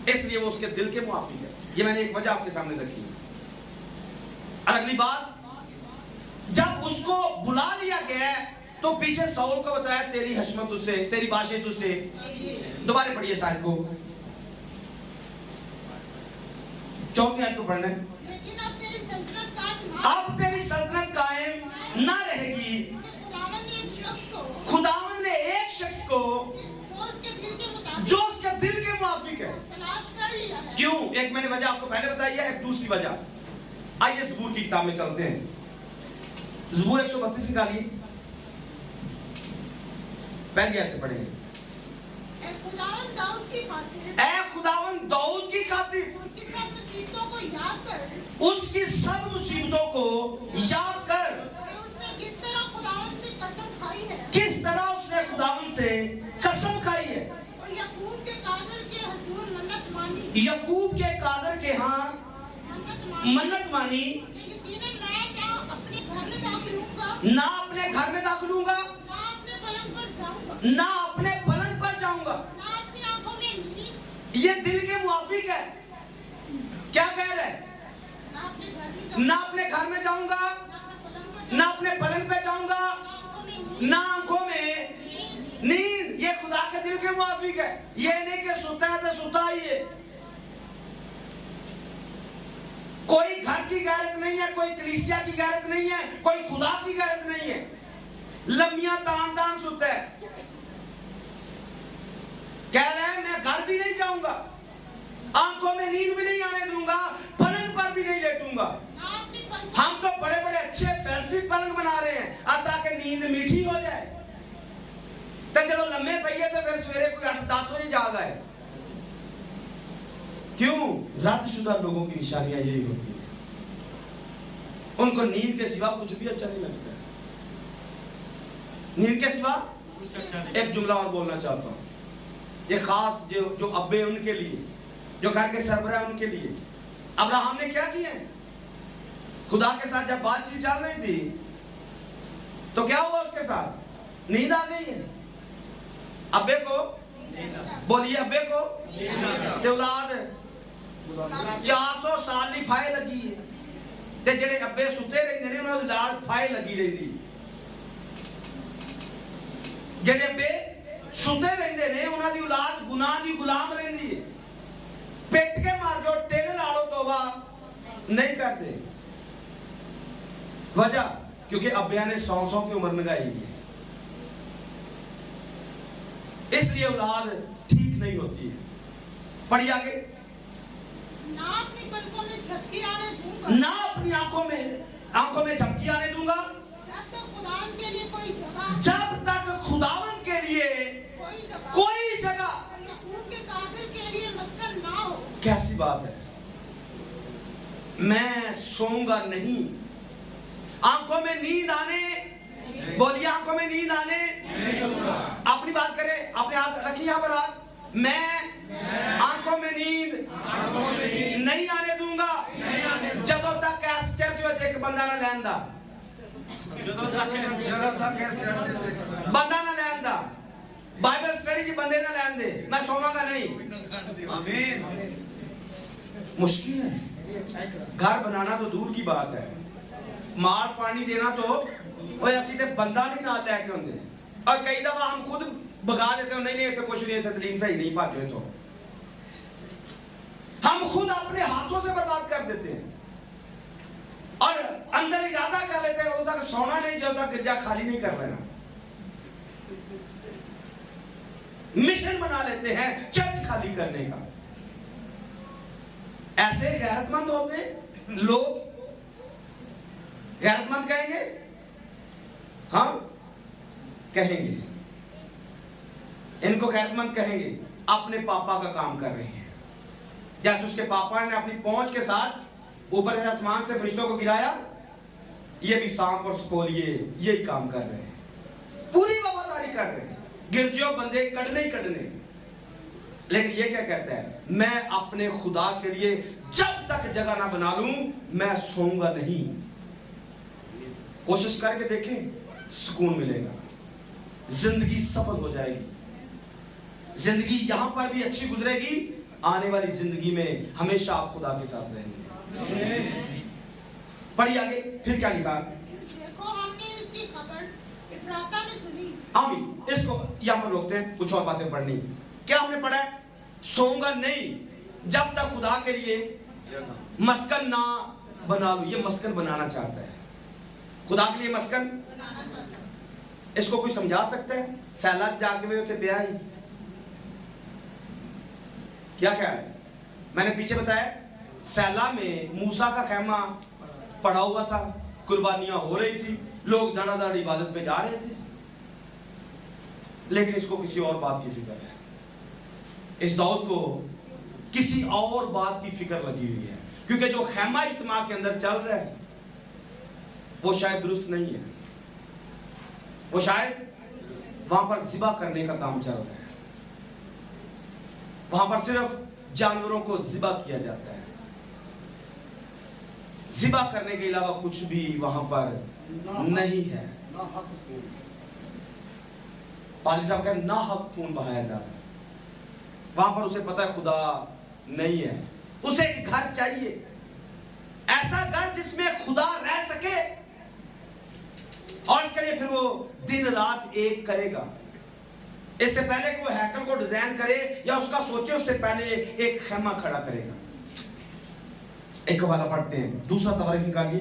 इसलिए वो उसके दिल के मुआफिक है। ये मैंने एक वजह आपके सामने रखी है। और अगली बात, जब उसको बुला लिया गया तो पीछे सौल को बताया तेरी हशमत तुझसे, तेरी बाशे तुझसे। दोबारा पढ़िए साहब को, 4वीं आयत को पढ़ना है। लेकिन अब तेरी सल्तनत कायम ना, अब तेरी सल्तनत कायम ना रहेगी, खुदावंद ने एक शख्स को खुदावंद ने एक शख्स को जो उसके दिल के मुताबिक है तलाश कर लिया है। क्यों? एक मैंने वजह आपको पहले बताई है, एक दूसरी वजह। आइए ज़बूर की किताब में चलते हैं। ज़बूर 132 निकालिए, पहले ऐसे पढ़ेंगे। ऐ खुदावंद दाऊद की खातिर, ऐ खुदावंद दाऊद की खातिर उसकी सब मुसीबतों को याद कर, उसकी सब मुसीबतों को याद कर, कि उसने किस तरह खुदावंद से कसम खाई है, किस तरह उसने खुदावंद से कसम खाई है, और यकूब के कादर के हुजूर मन्नत मानी, यकूब के कादर के यहाँ मन्नत मानी, कि यकीनन मैं ना अपने घर में दाखिल होऊंगा, ना अपने घर में दाखिल होऊंगा, ना अपने पलंग पर जाऊंगा, ना अपने पलंग पर जाऊंगा। ना अपनी आंखों में नींद, ये दिल के मुआफिक है। क्या कह रहे हैं? ना अपने घर में जाऊंगा, ना अपने घर में जाऊंगा, ना अपने पलंग पे जाऊंगा, ना आंखों में नींद। ये खुदा के दिल के मुआफिक है। ये नहीं कि सुता है तो सुता ही है। कोई घर की गैरत नहीं है, कोई कलीसिया की गैरत नहीं है, कोई खुदा की गैरत नहीं है। लम्बियां तान तान सुता है। कह रहा है मैं घर भी नहीं जाऊंगा, आंखों में नींद भी नहीं आने दूंगा, पलंग पर भी नहीं लेटूंगा। ना अपनी पलंग हम तो बड़े बड़े अच्छे फैंसी पलंग बना रहे हैं ताकि नींद मीठी हो जाए। तो चलो लम्बे पहिए तो फिर सवेरे कोई 8-10 बजे जाग आए। क्यों? रद्दशुदा लोगों की निशानियां यही होती है। उनको नींद के सिवा कुछ भी अच्छा नहीं लगता है। नींद के सिवा एक जुमला और बोलना चाहता हूं, ये खास जो अब्बे उनके लिए, जो घर के सरबराह उनके लिए। अब्राहम ने क्या किया? खुदा के साथ जब बातचीत चल रही थी तो क्या हुआ उसके साथ? नींद आ गई है। अब्बे को बोलिए, अब्बे को औलाद 400 साल की फाए लगी है ते जेडे अब्बे सुते रहंदे ने उन्हां दी औलाद फाए लगी रहिंदी जेडे अब्बे सुते रहंदे ने उन्हां दी औलाद गुनाह दी गुलाम रहंदी है पिट के मार जो टेल लाड़ो तौबा नहीं करते वजह क्योंकि अब्बिया ने 100 की उम्र लगाई है इसलिए औलाद ठीक नहीं होती है। पढ़िए आगे। ना अपनी पलकों में झपकी आने दूंगा, ना अपनी आंखों में झपकी आने दूंगा जब तक खुदावन के लिए कोई जगह और याकूब के कादिर के लिए मस्कन ना हो। कैसी बात है। मैं सोऊंगा नहीं, आंखों में नींद आने, बोलिए आंखों में नींद आने अपनी बात करें, अपने हाथ रखिए यहां पर हाथ। मैं आंखों में नींद नहीं आने दूंगा जब तक चर्च में एक बंदा ना लैंदा बंदा ना लैंदा बाइबल स्टडी जी बंदे ना लैन दे मैं सोवांगा नहीं। आमीन। मुश्किल है, घर बनाना तो दूर की बात है, मार पानी देना तो असि ते बंदा नहीं नाल लैके आंदे और कई दफा हम खुद भगा देते हो नहीं इतने कुछ नहीं, तकलीफ सही नहीं भाजो तो हम खुद अपने हाथों से बर्बाद कर देते हैं और अंदर इरादा कर लेते हैं उधर तक सोना नहीं जब तक गिरजा खाली नहीं कर लेना। मिशन बना लेते हैं चर्च खाली करने का। ऐसे गैरतमंद होते लोग, गैरतमंद कहेंगे, हाँ कहेंगे, इनको गैरतमंद कहेंगे। अपने पापा का काम कर रहे हैं जैसे उसके पापा ने अपनी पहुंच के साथ ऊपर से आसमान से फरिश्तों को गिराया, ये भी सांप और स्पोलिए यही काम कर रहे हैं, पूरी वफादारी कर रहे हैं, गिरजियों बंदे कड़ने ही कड़ने। लेकिन ये क्या कहता है, मैं अपने खुदा के लिए जब तक जगह ना बना लूं मैं सोऊंगा नहीं। कोशिश करके देखें, सुकून मिलेगा, जिंदगी सफल हो जाएगी, जिंदगी यहां पर भी अच्छी गुजरेगी, आने वाली जिंदगी में हमेशा आप खुदा के साथ रहेंगे। पढ़िए आगे, फिर क्या लिखा। देखो हमने इसकी खबर इफ्राता में सुनी। आमीन। इसको यहां पर रोकते हैं, कुछ और बातें पढ़नी। क्या हमने पढ़ा है, सोऊंगा नहीं जब तक खुदा के लिए मस्कन ना बना लूं। ये मस्कन बनाना चाहता है, खुदा के लिए मस्कन बनाना चाहता हूं। इसको कोई समझा सकता है। सैला जाके वे उसे ब्याह ही, क्या ख्याल है। मैंने पीछे बताया सैला में मूसा का खैमा पड़ा हुआ था, कुर्बानियां हो रही थी, लोग धड़ाधड़ इबादत पे जा रहे थे, लेकिन इसको किसी और बात की फिक्र है। इस दाऊद को किसी और बात की फिक्र लगी हुई है, क्योंकि जो खैमा इज्तिमा के अंदर चल रहा है वो शायद दुरुस्त नहीं है, वो शायद वहां पर ज़िबा करने का काम चल रहा है, वहां पर सिर्फ जानवरों को ज़िबा किया जाता है, ज़िबा करने के अलावा कुछ भी वहां पर नहीं है। पाली साहब कहते ना हक खून बहाया जा रहा है, वहां पर उसे पता है खुदा नहीं है, उसे एक घर चाहिए, ऐसा घर जिसमें खुदा रह सके, और इसके लिए फिर वो दिन रात एक करेगा। इससे पहले कि वो हैकल को डिजाइन करे या उसका सोचे, उससे पहले एक खैमा खड़ा करेगा। एक हवाला पढ़ते हैं, दूसरा तवारीख निकालिए,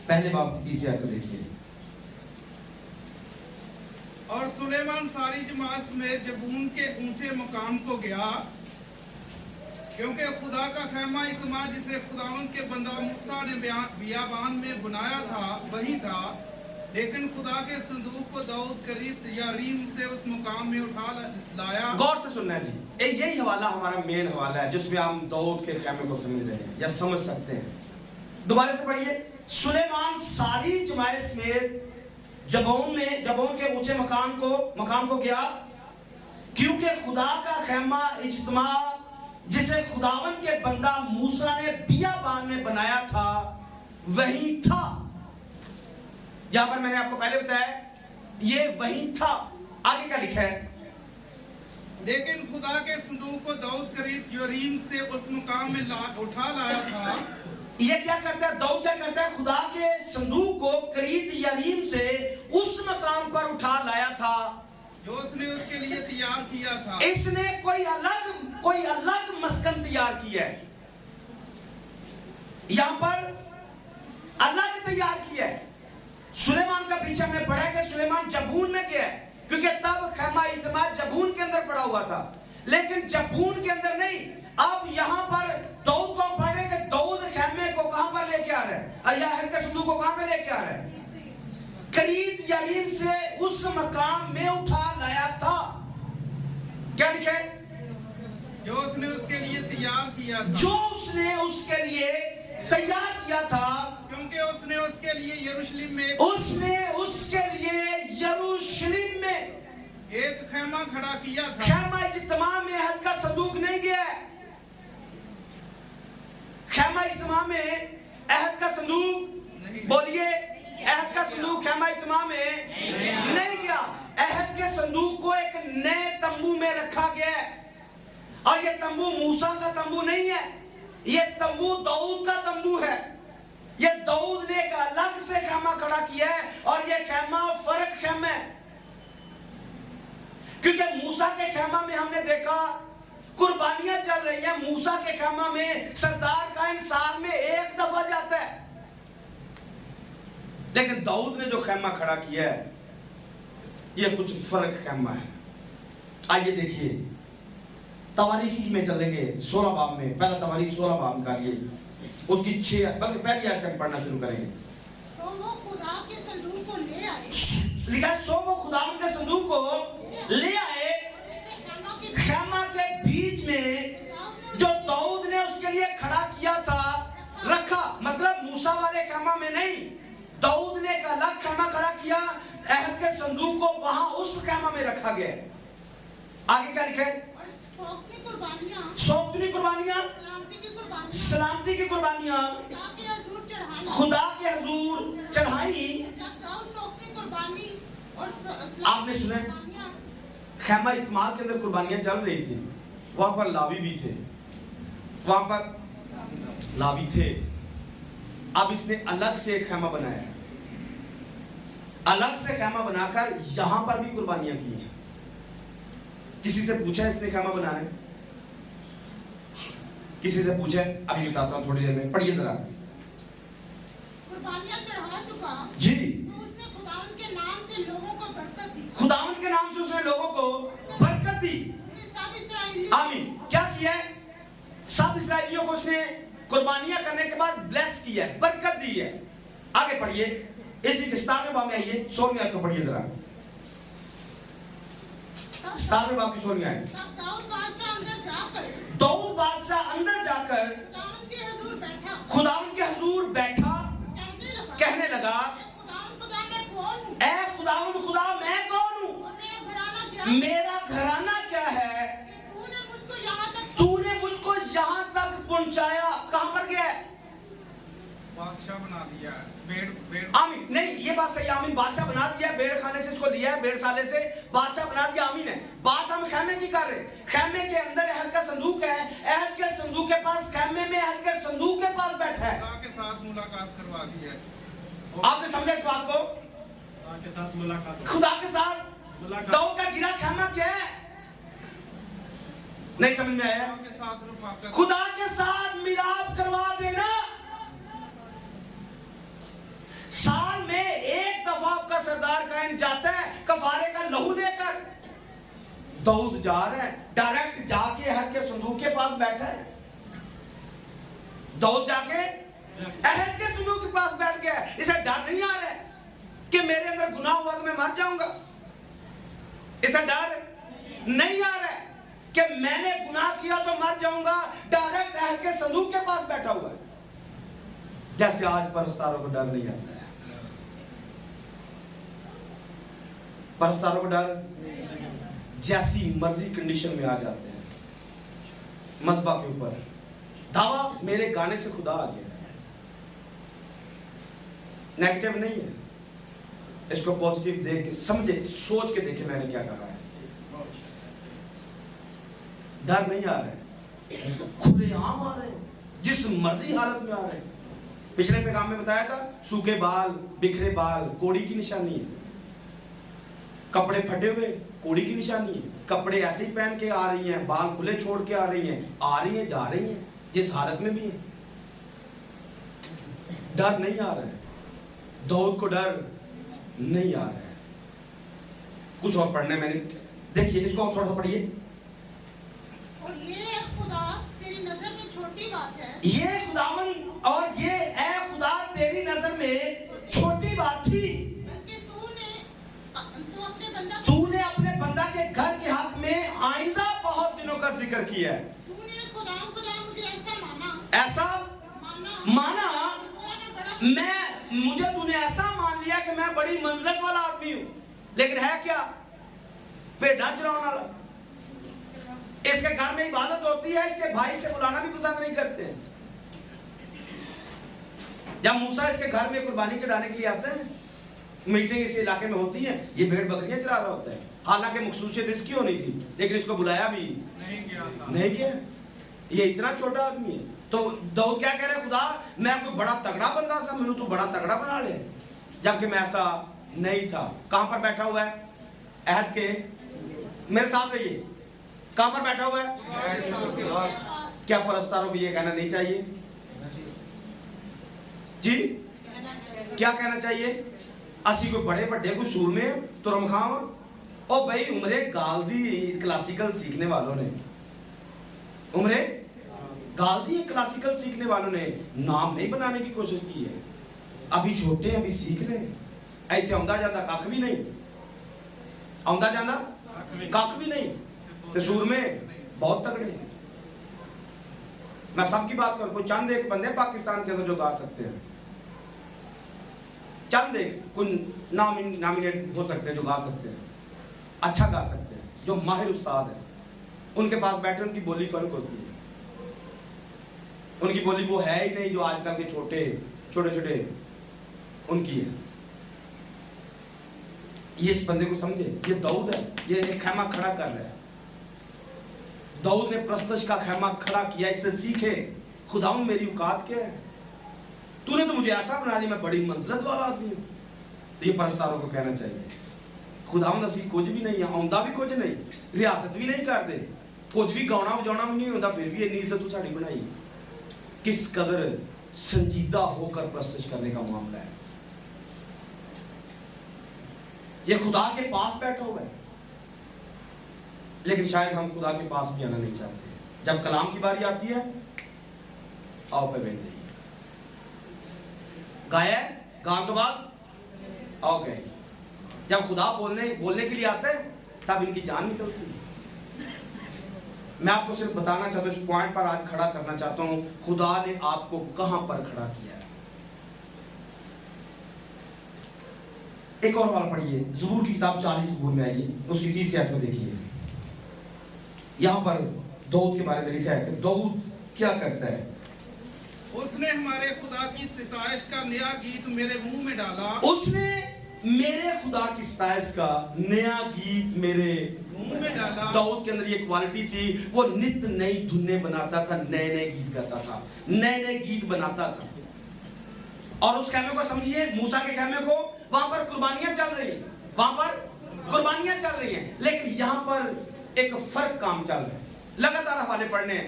पहले बाब की 30 आयत को देखिए। और सुलेमान सारी जमात में जबून के ऊंचे मकाम को गया, क्योंकि खुदा का खैमा इत्मा जिसे खुदावन के बंदा मूसा ने बियाबान में बनाया था वही था, लेकिन खुदा के संदूक को दाऊद करीब यारीम से उस मुकाम में उठा लाया। गौर से सुनना जी, यही हवाला हमारा मेन हवाला है जिसमें हम दाऊद के खैमे को समझ रहे हैं या समझ सकते हैं। दोबारा से पढ़िए। सुलेमान सारी जमात समेत जबून के ऊंचे मकाम को गया, क्योंकि खुदा का खैमा इज्तिमा जिसे खुदावन के बंदा मूसा ने बियाबान में बनाया था वही था। यहां पर मैंने आपको पहले बताया ये वही था। आगे क्या लिखा है, लेकिन खुदा के संदूक को दाऊद करीब योरीम से उस मुकाम में उठा लाया था। ये क्या करता है? दाऊद क्या करता है? खुदा के संदूक को करीब यरीम से उस मकाम पर उठा लाया था जो उसने उसके लिए तैयार किया था। इसने कोई अलग मस्कन तैयार किया है, यहां पर अलग तैयार किया है। सुलेमान का पीछे हमने पढ़ा है कि सुलेमान जबून में गया है, क्योंकि तब खैमा इज्तिमा जबून के अंदर पड़ा हुआ था, लेकिन जबून के अंदर नहीं। अब यहां पर दाऊद को पढ़े कि दाऊद खैमे को कहां पर लेके आ रहा है? अय्याह के संदूक को कहां पे लेके आ रहा है? करीत यरीम से उस मकाम में उठा लाया था। क्या लिखा है? जो उसने उसके लिए तैयार किया था। जो उसने उसके लिए तैयार किया था, क्योंकि उसने उसके लिए यरूशलेम में एक खैमा खड़ा किया था। खैमा इज्तिमा में अहद का संदूक नहीं गया है। खैमा इज्तिमा में अहद का संदूक, बोलिए, अहद का संदूक खैमा इज्तिमा में नहीं गया। अहद के संदूक को एक नए तंबू में रखा गया है, और ये तंबू मूसा का तंबू नहीं है, ये तंबू दाऊद का तंबू है। ये दाऊद ने एक अलग से खैमा खड़ा किया है, और ये खैमा फर्क खैमा है। क्योंकि मूसा के खैमा में हमने देखा कुर्बानियां चल रही हैं, मूसा के खैमा में सरदार का इंसान में एक दफा जाता है, लेकिन दाऊद ने जो खैमा खड़ा किया है ये कुछ फर्क खैमा है। आइए देखिए, तवारीख में चलेंगे 16 बाब में। पहला तवारीख 16 बाब निकालिए, उसकी 6 बल्कि पहली आयत से हम पढ़ना शुरू करेंगे। तो वो खुदा के संदूक को ले आए, लिखा है, सो वो खुदा के संदूक को ले आए खैमा के बीच में जो दाऊद ने उसके लिए खड़ा किया था, रखा। मतलब मूसा वाले खैमा में नहीं, दाऊद ने एक अलग खैमा खड़ा किया, अहद के संदूक को वहां उस खैमा में रखा गया। आगे क्या लिखा है? सौंपनी कुर्बानियां, सलामती की कुर्बानियां खुदा के हजूर चढ़ाई। आपने सुना, खैमा इज्तिमा के अंदर कुर्बानियां चल रही थी, वहां पर लावी भी थे, वहां पर लावी थे। अब इसने अलग से एक खैमा बनाया, अलग से खैमा बनाकर यहां पर भी कुर्बानियां की हैं। किसी से पूछा इसने खैमा बनाने? किसी से पूछा? अभी बताता हूं थोड़ी देर में, पढ़िए जरा। कुर्बानियां चढ़ा चुका जी, तो उसने खुदावंद के नाम से लोगों को बरकत दी। खुदावंद के नाम से उसने लोगों को बरकत दी। सब इस्राएली, आमीन। क्या किया है? सब इस्राएलियों को उसने कुर्बानियां करने के बाद ब्लेस किया है, बरकत दी है। आगे पढ़िए, इसी के 17वें बाब में आइए, 16वीं आयत को पढ़िए जरा। 17वें बाब की 16वीं आयत। दाऊद बादशाह अंदर जाकर खुदावंद के हुजूर बैठा, कहने लगा, ऐ खुदावंद खुदा, मैं कौन हूँ? मेरा घराना क्या है? तूने मुझको यहाँ तक पहुंचाया। कहां पर गया? बादशाह बना दिया, बेड़ आमीन। नहीं, ये बात सही, आमीन। बादशाह बना दिया, बेड़ खाने से इसको लिया है, बेड़ साले से बादशाह बना दिया, आमीन है। बात हम खैमे की कर रहे हैं। खैमे के अंदर अहद का संदूक है, अहद के संदूक के पास, खैमे में अहद के संदूक के पास बैठा है। खुदा के साथ मुलाकात करवा दी है। आपने समझा इस बात को? खुदा के साथ मुलाकात, खुदा के साथ दाऊद का गिरा खैमा क्या है? नहीं समझ में आया? खुदा के साथ मिलाप करवा देना। साल में एक दफा आपका सरदार कायन जाता है कफारे का लहू देकर। दाऊद जा रहा है, डायरेक्ट जाके अहद के संदूक के पास बैठा है। दाऊद जाके अहद के संदूक के पास बैठ गया है। इसे डर नहीं आ रहा है कि मेरे अंदर गुनाह हुआ तो मैं मर जाऊंगा। इसे डर नहीं आ रहा है कि मैंने गुनाह किया तो मर जाऊंगा। डायरेक्ट अहद के संदूक के पास बैठा हुआ है। जैसे आज परस्तारों को डर नहीं आता है। परस्तारों को डर, जैसी मर्जी कंडीशन में आ जाते हैं, मजबा के ऊपर दावा, मेरे गाने से खुदा आ गया। नेगेटिव नहीं है, इसको पॉजिटिव देख के समझे, सोच के देखे मैंने क्या कहा है। डर नहीं आ रहा है, खुलेआम आ रहे हैं, जिस मर्जी हालत में आ रहे हैं। पिछले पैगाम में बताया था, सूखे बाल, बिखरे बाल कोड़ी की निशानी है, कपड़े फटे हुए कोड़ी की निशानी है, कपड़े ऐसे ही पहन के आ रही हैं, बाल खुले छोड़ के आ रही हैं, जा रही हैं, जिस हालत में भी है। डर नहीं आ रहा है, दाऊद को डर नहीं आ रहा है। कुछ और पढ़ने मैंने, देखिए इसको और थोड़ा पढ़िए। और ये खुदा तेरी नजर में छोटी बात है, ये खुदावन और ये ऐ खुदा तेरी नजर में छोटी बात थी, बल्कि तूने अपने बंदा के घर के हक में आइंदा बहुत दिनों का जिक्र किया है। तूने खुदा मुझे ऐसा ऐसा माना मुझे तूने ऐसा मान लिया कि मैं बड़ी मंजिलत वाला आदमी हूं, लेकिन है क्या? भेड़ा चराने वाला। इसके घर में इबादत होती है, इसके भाई से बुलाना भी पसंद नहीं करते। जब मूसा इसके घर में कुर्बानी चढ़ाने के लिए आते हैं, मीटिंग इस इलाके में होती है, ये भेड़ बकरियां चरा रहा होता है, हालांकि मखसूसियत इसकी होनी थी, लेकिन इसको बुलाया भी नहीं किया। ये इतना छोटा आदमी है। तो दाऊद क्या कह रहे हैं, खुदा मैं कोई बड़ा तगड़ा बंदा सा मैंने तू बड़ा तगड़ा बना ले, जबकि मैं ऐसा नहीं था। कहां पर बैठा हुआ है? अहद के, मेरे साथ रहिए, कहां पर बैठा हुआ है? क्या परस्तारों को ये कहना नहीं चाहिए जी? क्या कहना चाहिए? असी कोई बड़े बड़े कोई सूर में तुरम खाव ओ भाई, उम्रे गाल दी क्लासिकल सीखने वालों ने, उम्रे गाल दी क्लासिकल सीखने वालों ने नाम नहीं बनाने की कोशिश की है। अभी छोटे, अभी सीख रहे हैं। ऐसे आंदा जाता कख भी नहीं, आंदा जाता कख भी नहीं, तो सूर में बहुत तगड़े। मैं सबकी बात करूं, कोई चंद एक बंदे पाकिस्तान के अंदर जो गा सकते हैं, चंद एक कोई नॉमिनेट हो सकते हैं जो गा सकते हैं, अच्छा गा सकते हैं, जो माहिर उस्ताद है, उनके पास बैठे उनकी बोली फर्क होती है। उनकी बोली वो है ही नहीं जो आजकल के छोटे छोटे उनकी है। ये इस बंदे को समझे, ये दाऊद है, ये एक खैमा खड़ा कर रहा है। दाऊद ने प्रस्तश का खैमा खड़ा किया, इससे सीखे खुदाउन मेरी औकात क्या है, तूने तो मुझे ऐसा बना दिया, मैं बड़ी मंजिलत वाला आदमी हूं। ये परस्तारों को कहना चाहिए, खुदाउन असी कुछ भी नहीं है, आउंदा भी कुछ नहीं, रियासत भी नहीं करते, कुछ भी गाना बजाना भी नहीं होता, फिर भी इतनी इज्जत तू साड़ी बनाई। किस कदर संजीदा होकर प्रस्तश करने का मामला है। ये खुदा के पास बैठा हुआ है, लेकिन शायद हम खुदा के पास भी आना नहीं चाहते। जब कलाम की बारी आती है, आओ पे बेंदे गाया, गान तो बाद आओ गए। जब खुदा बोलने के लिए आते हैं, तब इनकी जान निकलती है। मैं आपको सिर्फ बताना चाहता हूं, इस पॉइंट पर आज खड़ा करना चाहता हूं, खुदा ने आपको कहां पर खड़ा किया है। एक और वाला पढ़िए, ज़बूर की किताब 40 ज़बूर में आइए, उसकी 30 आयत को देखिए। यहां पर दाऊद के बारे में लिखा है कि दाऊद क्या करता है। उसने हमारे खुदा की सिताइश का नया गीत मेरे मुंह में डाला, उसने मेरे खुदा की सिताइश का नया गीत मेरे मुंह में डाला। दाऊद के अंदर ये क्वालिटी थी, वो नित्य नई धुनें बनाता था, नए नए गीत गाता था, नए नए गीत बनाता था। और उस खेमे को समझिए, मूसा के खेमे को, वहां पर कुर्बानियां चल रही हैं, वहां पर कुर्बानियां चल रही हैं, लेकिन यहां पर एक फर्क काम चल रहा है। लगातार हवाले पढ़ने,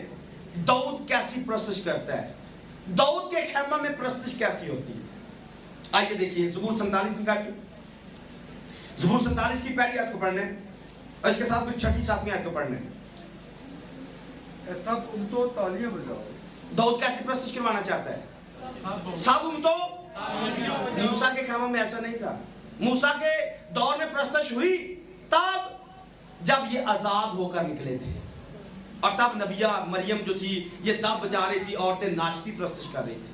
दाऊद कैसी प्रस्तुत करता है, दाऊद के खेमा में प्रस्तुत कैसी होती है। आइए देखिए, ज़बूर 47 निकालिए, ज़बूर 47 की पहली आयत को पढ़ने और इसके साथ फिर 6ठी 7वीं आयत को पढ़ने। सब उमतो तालियां बजाओ। दाऊद कैसी प्रस्तुत करवाना चाहता है? सब उमतो। मूसा के खेमा में ऐसा नहीं था। मूसा के दौर में प्रस्तुत हुई तब जब ये आजाद होकर निकले थे, और तब नबिया मरियम जो थी ये तब बजा रही थी, औरतें नाचती प्रस्तुत कर रही थी।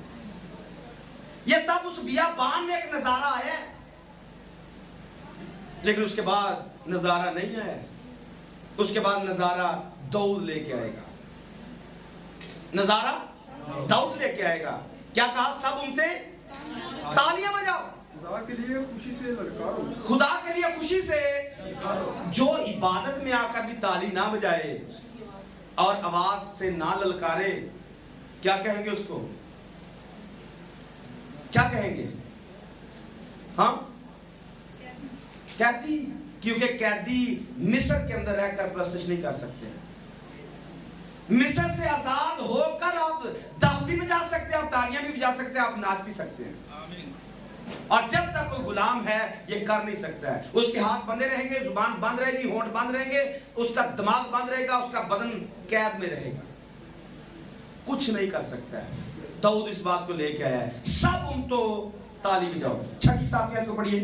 ये तब उस बियाबान में एक नजारा आया, लेकिन उसके बाद नजारा नहीं आया। उसके बाद नजारा दाऊद लेके आएगा, नजारा दाऊद लेके आएगा। क्या कहा? सब उमते तालियां बजाओ, खुदा के लिए खुशी से ललकारो। खुदा के लिए खुशी से। जो इबादत में आकर भी ताली ना बजाए और आवाज से ना ललकारे, क्या कहेंगे उसको? क्या कहेंगे? हाँ, कैदी, क्योंकि कैदी मिस्र के अंदर रहकर प्रस्तुत नहीं कर सकते हैं। मिस्र से आजाद होकर आप दफ भी बजा सकते हैं, आप तालियां भी बजा सकते हैं, आप नाच भी सकते हैं। और जब तक कोई गुलाम है ये कर नहीं सकता है। उसके हाथ बंधे रहेंगे, जुबान बंद रहेगी, होंठ बंद रहेंगे, उसका दिमाग बंद रहेगा, उसका बदन कैद में रहेगा, कुछ नहीं कर सकता है। दाऊद इस बात को लेके आया है। सब उन तो ताली बजाओ। 6-7 को पढ़िए।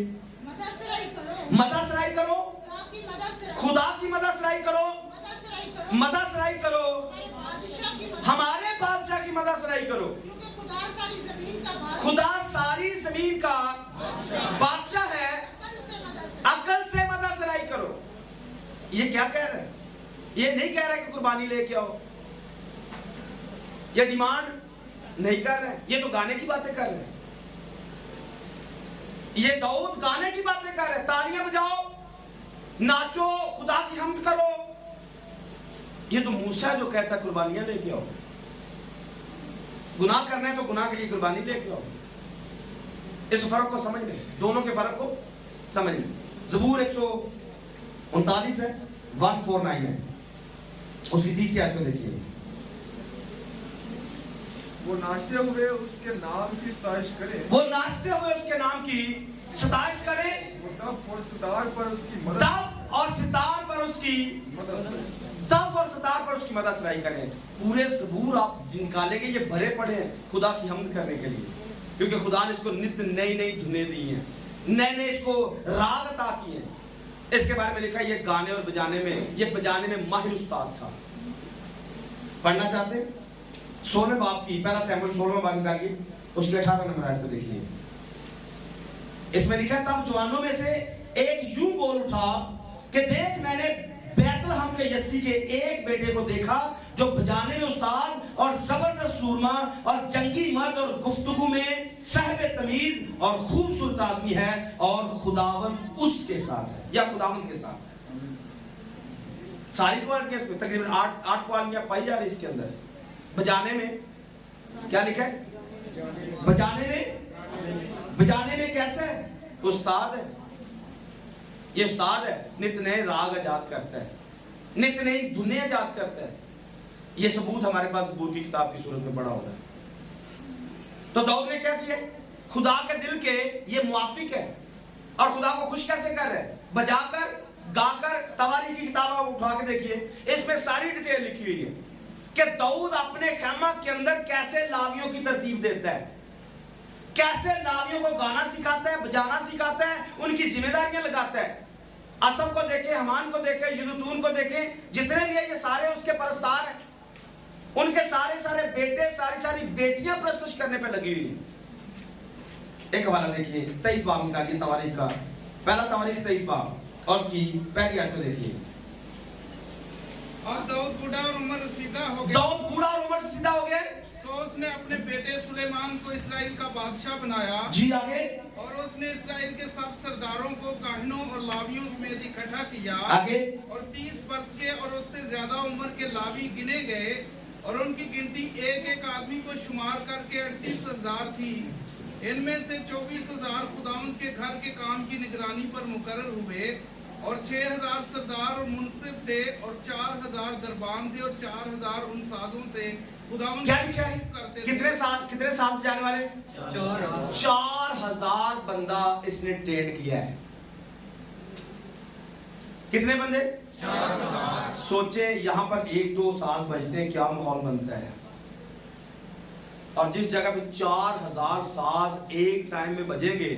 मदसराई करो, मदसराई करो, खुदा की मदसराई करो, मदसराई करो, हमारे बादशाह की मदसराई करो, क्योंकि खुदा सारी जमीन का बादशाह, खुदा सारी जमीन का बादशाह है, अकल से मदसराई करो। ये क्या कह रहा है? ये नहीं कह रहा है कि कुर्बानी लेके आओ, ये डिमांड नहीं कर रहे हैं, ये तो गाने की बातें कर रहे हैं। ये दाऊद गाने की बातें कर रहे हैं, तालियां बजाओ, नाचो, खुदा की हम्द करो। ये तो मूसा जो कहता है कुर्बानियां लेके आओ, गुनाह करना है तो गुनाह के लिए कुर्बानी लेके आओ। इस फर्क को समझ लें, दोनों के फर्क को समझ लें। ज़बूर 139 है, 149 है, उसकी 30 आयत को देखिए। वो नाचते हुए उसके नाम की सताइश करे, वो नाचते हुए उसके नाम की सताइश करें, वो दफ और सितार पर उसकी मदद, दफ और सितार पर उसकी दफ और सितार पर उसकी मददसराई करें। पूरे ज़बूर आप निकालेंगे, ये भरे पड़े हैं खुदा की हम्द करने के लिए, क्योंकि खुदा ने इसको नित्य नई नई धुनें दी हैं, नए नए इसको राग अता किए हैं। इसके बारे में लिखा है ये गाने और बजाने में, ये बजाने में माहिर उस्ताद था। पढ़ना चाहते हैं? 16वें बाब की, पहला सैमुएल 16वां बाब निकालिए, उसके 18 नंबर आयत को देखिए। इसमें लिखा है तब जवानों में से एक यूं बोल उठा कि देख, मैंने बैतलहम के यस्सी के एक बेटे को देखा जो बजाने में उस्ताद और जबरदस्त सूरमा और जंगी मर्द और गुफ्तगू में साहिब तमीज और खूबसूरत आदमी है, और खुदावन उसके साथ है, या खुदावन के साथ है। सारी क्वालिटियां इसमें तकरीबन 8 क्वालिटियां पाई जा रही इसके अंदर। बजाने में क्या लिखा है? बजाने में कैसे है? उस्ताद है, ये उस्ताद है, नित्य नए राग आजाद करता है, नित्य नई धुनें आजाद करता है। ये सबूत हमारे पास ज़बूर की किताब की सूरत में बड़ा हो रहा है। तो दाऊद ने क्या किया? खुदा के दिल के ये मुआफिक है, और खुदा को खुश कैसे कर रहे हैं? बजाकर, गाकर। तवारीख की किताब आप उठा के देखिए, इसमें सारी डिटेल लिखी हुई है कि दाऊद अपने खैमा के अंदर कैसे लावियों की तरतीब देता है, कैसे लावियों को गाना सिखाता है, बजाना सिखाता है, उनकी जिम्मेदारियां लगाता है। असम को देखें, हमान को देखें, यदूतून को देखें, जितने भी है ये सारे उसके परस्तार हैं। उनके सारे सारे बेटे, सारी सारी बेटियां प्रस्तुत करने पे लगी हुई हैं। एक हवाला देखिए, 23 बाब निकालिए तवारीख का, पहला तवारीख 23 बाब और उसकी पहली आयत को देखिए। और दाऊद बूढ़ा और उम्र रसीदा हो गया, दाऊद बूढ़ा और उम्र रसीदा हो गए, तो उसने अपने बेटे सुलेमान को इसराइल का बादशाह बनाया। जी आगे। और उसने इसराइल के सब सरदारों को काहिनों और लावियों समेत इकट्ठा किया। आगे। और 30 वर्ष के और उससे ज्यादा उम्र के लावी गिने गए, और उनकी गिनती एक एक आदमी को शुमार करके 38,000 थी। इनमें से 24,000 खुदावंद के घर के काम की निगरानी पर मुकर्रर हुए, और 6,000 सरदार और मुंसिफ थे, और 4,000 दरबान थे, और 4,000 उन साजों से खुदावंद क्या लिखा है? करते थे। कितने साल जाने वाले? 4,000 बंदा इसने ट्रेन किया है। कितने बंदे? 4,000। सोचे यहाँ पर 1-2 साल बजते हैं, क्या माहौल बनता है। और जिस जगह पे 4,000 साज एक टाइम में बजेंगे,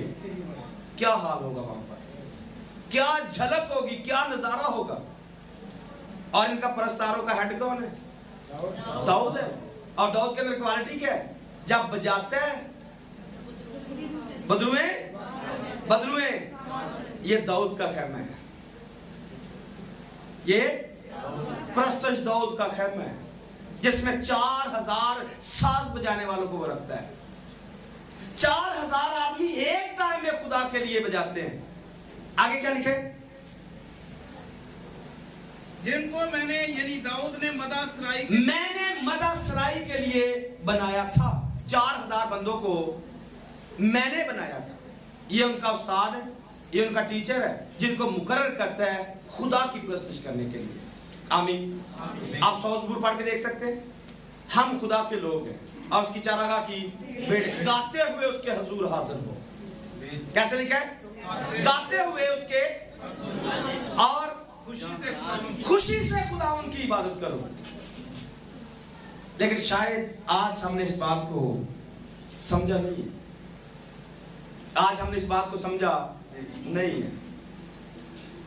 क्या हाल होगा वहां पर, क्या झलक होगी, क्या नजारा होगा। और इनका परस्तारों का हेड कौन है? दाऊद है। और दाऊद के अंदर क्वालिटी क्या है? जब बजाते हैं बदरुए, ये दाऊद का खैमा है, ये प्रस्तुत दाऊद का खैमा है, जिसमें 4,000 साज बजाने वालों को वो रखता है। 4,000 आदमी एक टाइम में खुदा के लिए बजाते हैं। आगे क्या लिखे? जिनको मैंने यानी दाऊद ने मदासराई मैंने मदासराई के लिए बनाया था। 4000 बंदों को मैंने बनाया था। ये उनका उस्ताद है, ये उनका टीचर है, जिनको मुकर्रर करता है खुदा की प्रस्तुति करने के लिए। आमीन। आप सौसबुर पढ़ के देख सकते हैं, हम खुदा के लोग हैं और उसकी चारागाह की भेड़, गाते हुए उसके हुजूर हाजिर हो। कैसे लिखा है? गाते हुए उसके और खुशी से खुदा उनकी इबादत करो। लेकिन शायद आज हमने इस बात को समझा नहीं है। आज हमने इस बात को समझा नहीं है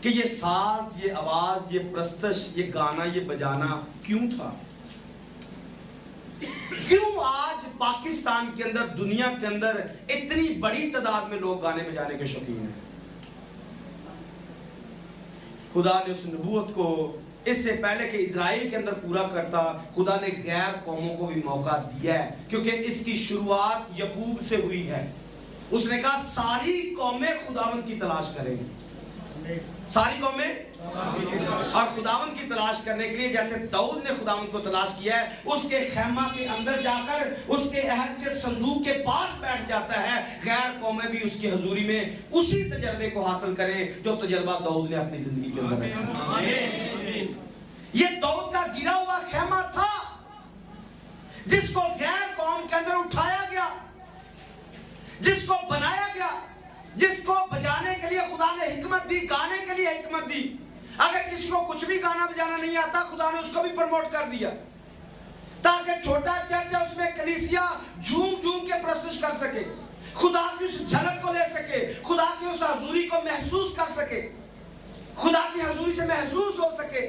कि ये साज, ये आवाज, ये प्रस्तुति, ये गाना, ये बजाना क्यों था। क्यों आज पाकिस्तान के अंदर, दुनिया के अंदर इतनी बड़ी तादाद में लोग गाने बजाने के शौकीन हैं। खुदा ने उस नबूवत को इससे पहले कि इजराइल के अंदर पूरा करता, खुदा ने गैर कौमों को भी मौका दिया है, क्योंकि इसकी शुरुआत यकूब से हुई है। उसने कहा सारी कौमें खुदावंद की तलाश करेंगी, सारी कौमें, और खुदावंद की तलाश करने के लिए जैसे दाऊद ने खुदावंद को तलाश किया है, उसके खैमा के अंदर जाकर उसके अहद के संदूक के पास बैठ जाता है। गैर कौमें भी उसकी हजूरी में उसी तजर्बे को हासिल करें जो तजर्बा दाऊद ने अपनी जिंदगी के अंदर रखा। ये दाऊद का गिरा हुआ खैमा था जिसको गैर कौम के अंदर उठाया गया, जिसको बनाया गया, जिसको बजाने के लिए खुदा ने हिकमत दी, गाने के लिए हिकमत दी। अगर किसी को कुछ भी गाना बजाना नहीं आता, खुदा ने उसको भी प्रमोट कर दिया ताकि छोटा चर्च है उसमें कलीसिया झूम झूम के प्रस्तुत कर सके, खुदा की उस झलक को ले सके, खुदा की उस हजूरी को महसूस कर सके, खुदा की हजूरी से महसूस हो सके।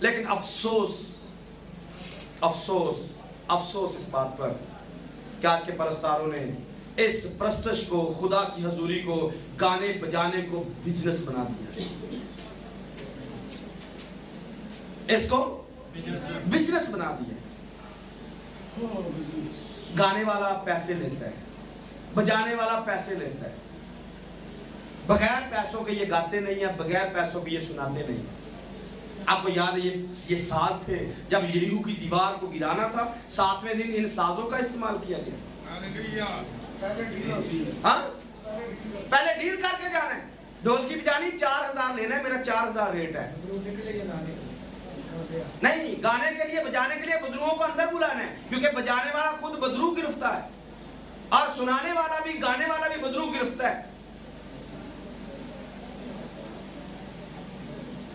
लेकिन अफसोस, अफसोस, अफसोस इस बात पर कि आज के परस्तारों ने इस प्रस्तुति को, खुदा की हजूरी को, गाने बजाने को बिजनेस बना दिया। इसको बिजनेस बना दिया। गाने वाला पैसे लेता है, बजाने वाला पैसे लेता है, बगैर पैसों के ये गाते नहीं है, बगैर पैसों के ये सुनाते नहीं। आपको याद है ये साज थे, जब यरीहो की दीवार को गिराना था, 7वें दिन इन साजों का इस्तेमाल किया गया। हाँ, पहले डील करके जाना है, ढोल की बजानी 4000 लेना है, मेरा 4000 रेट है। नहीं, गाने के लिए, बजाने के लिए बदरुओं को अंदर बुलाना है, क्योंकि बजाने वाला खुद बदरू गिरफ्तार है और सुनाने वाला भी, गाने वाला भी बदरू गिरफ्तार है।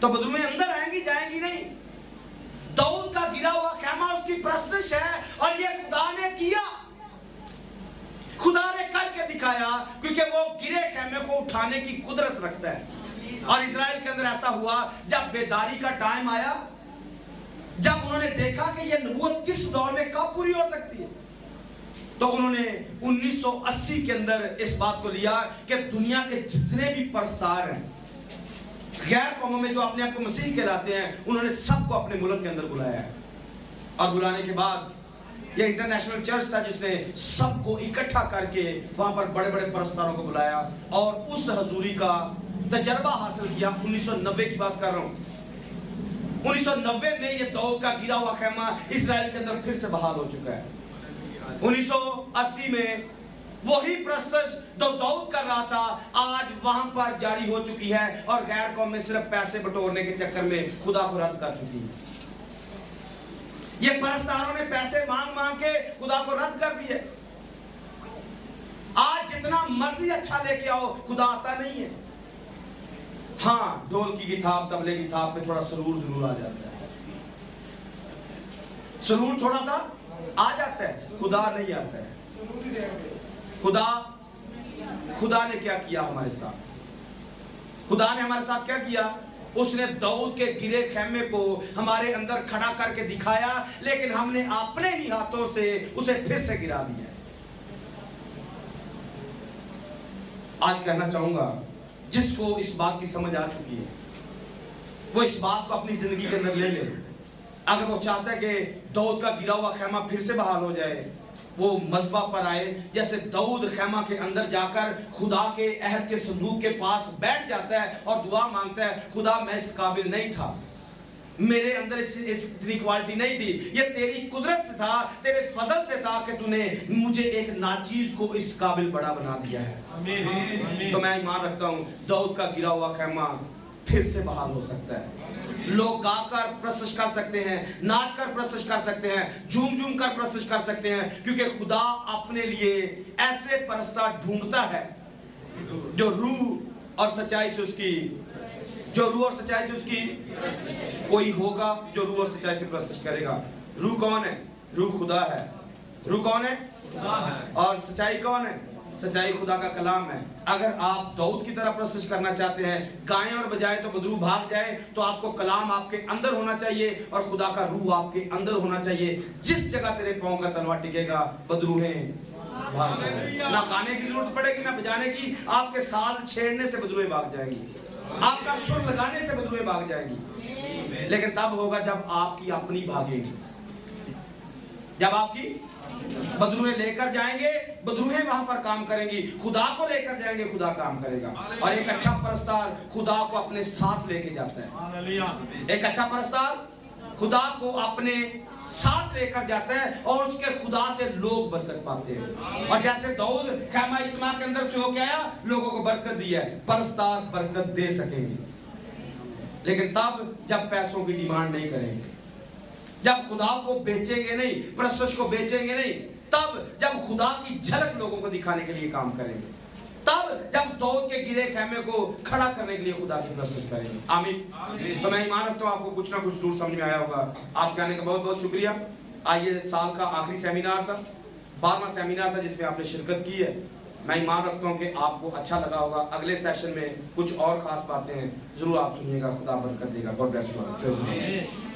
तो बदरुएं अंदर आएंगी, जाएंगी नहीं। दाऊद का गिरा हुआ खैमा उसकी प्रस्तुति है और ये खुदा ने किया, खुदा ने करके दिखाया, क्योंकि वो गिरे खैमे को उठाने की कुदरत रखता है। और इजराइल के अंदर ऐसा हुआ, जब बेदारी का टाइम आया, जब उन्होंने देखा कि ये नबूवत किस दौर में कब पूरी हो सकती है, तो उन्होंने 1980 के अंदर इस बात को लिया कि दुनिया के जितने भी परस्तार हैं, गैर कौमों में जो अपने आप को मसीह कहलाते हैं, उन्होंने सबको अपने मुल्क के अंदर बुलाया है। और बुलाने के बाद ये इंटरनेशनल चर्च था जिसने सबको इकट्ठा करके वहां पर बड़े बड़े परस्तारों को बुलाया और उस हजूरी का तजर्बा हासिल किया। 1990 की बात कर रहा हूं। 1990 में ये दाऊद का गिरा हुआ खैमा इजराइल के अंदर फिर से बहाल हो चुका है। 1980 में वही प्रस्तुति जो दाऊद कर रहा था, आज वहां पर जारी हो चुकी है और गैर कौम में सिर्फ पैसे बटोरने के चक्कर में खुदा को रद्द कर चुकी है। ये परस्तारों ने पैसे मांग मांग के खुदा को रद्द कर दिए। आज जितना मर्जी अच्छा लेके आओ, खुदा आता नहीं है। हाँ, ढोल की थाप, तबले की थाप पे थोड़ा सुरूर जरूर आ जाता है, सुरूर थोड़ा सा आ जाता है, खुदा नहीं आता है। खुदा ने क्या किया हमारे साथ? खुदा ने हमारे साथ क्या किया? उसने दाऊद के गिरे खैमे को हमारे अंदर खड़ा करके दिखाया, लेकिन हमने अपने ही हाथों से उसे फिर से गिरा दिया। आज कहना चाहूंगा, जिसको इस बात की समझ आ चुकी है, वो इस बात को अपनी जिंदगी के अंदर ले ले। अगर वो चाहता है कि दाऊद का गिरा हुआ खैमा फिर से बहाल हो जाए, वो मज़बा पर आए, जैसे दाऊद खैमा के अंदर जाकर खुदा के अहद के संदूक के पास बैठ जाता है और दुआ मांगता है, खुदा मैं इस काबिल नहीं था, मेरे अंदर इतनी क्वालिटी नहीं थी, ये तेरी कुदरत से था, तेरे फजल से था कि तूने मुझे एक नाचीज को इस काबिल बड़ा बना दिया है। तो मैं ईमान रखता हूँ दाऊद का गिरा हुआ खैमा फिर से बहाल हो सकता है। लोग गाकर प्रस्तुत कर सकते हैं, नाच कर प्रस्तुत कर सकते हैं, झूम झूम कर प्रस्तुत कर सकते हैं, क्योंकि खुदा अपने लिए ऐसे परस्तार ढूंढता है जो रूह और सच्चाई से उसकी कोई होगा जो रूह और सच्चाई से प्रस्तुत करेगा। रूह कौन है? रूह खुदा है। रूह कौन है? खुदा है। और सच्चाई कौन है? सच्चाई खुदा का कलाम है। अगर आप दाऊद की तरह प्रस्तुत करना चाहते हैं, गाएं और बजाएं तो बदरू भाग जाए, तो आपको कलाम आपके अंदर होना चाहिए और खुदा का रूह आपके अंदर होना चाहिए। जिस जगह तेरे पांव का तलवा टिकेगा बदरूहें भाग जाएंगी। ना गाने की जरूरत पड़ेगी ना बजाने की, आपके साज छेड़ने से बदरूहें भाग जाएंगी, आपका सुर लगाने से बदरूहें भाग जाएंगी। लेकिन तब होगा जब आपकी अपनी भागेगी, जब आपकी बदरूहें लेकर जाएंगे, बदरूहें वहां पर काम करेंगी, खुदा को लेकर जाएंगे, खुदा काम करेगा। और एक अच्छा परस्तार खुदा को अपने साथ लेके जाता है। एक अच्छा परस्तार खुदा को अपने साथ लेकर जाता है और उसके खुदा से लोग बरकत पाते हैं। और जैसे दाऊद खैमा इज्तिमा के अंदर से होके आया, लोगों को बरकत दी है, परस्तार बरकत दे सकेंगे, लेकिन तब जब पैसों की डिमांड नहीं करेंगे, जब खुदा को बेचेंगे नहीं, प्रस्तुत को बेचेंगे नहीं, तब जब खुदा की झलक लोगों को दिखाने के लिए काम करेंगे, तब जब दाऊद के गिरे खैमे को खड़ा करने के लिए खुदा की प्रस्तुत करेंगे। आमीन। तो मैं ईमान रखता हूं आपको कुछ ना कुछ दूर समझ में आया होगा। आपके आने का बहुत बहुत शुक्रिया। आइए, साल का आखिरी सेमिनार था, 12वां सेमिनार था जिसमें आपने शिरकत की है। मैं ईमान रखता हूं कि आपको अच्छा लगा होगा। अगले सेशन में कुछ और खास बातें हैं, जरूर आप सुनिएगा। खुदा बरकत देगा। God bless you.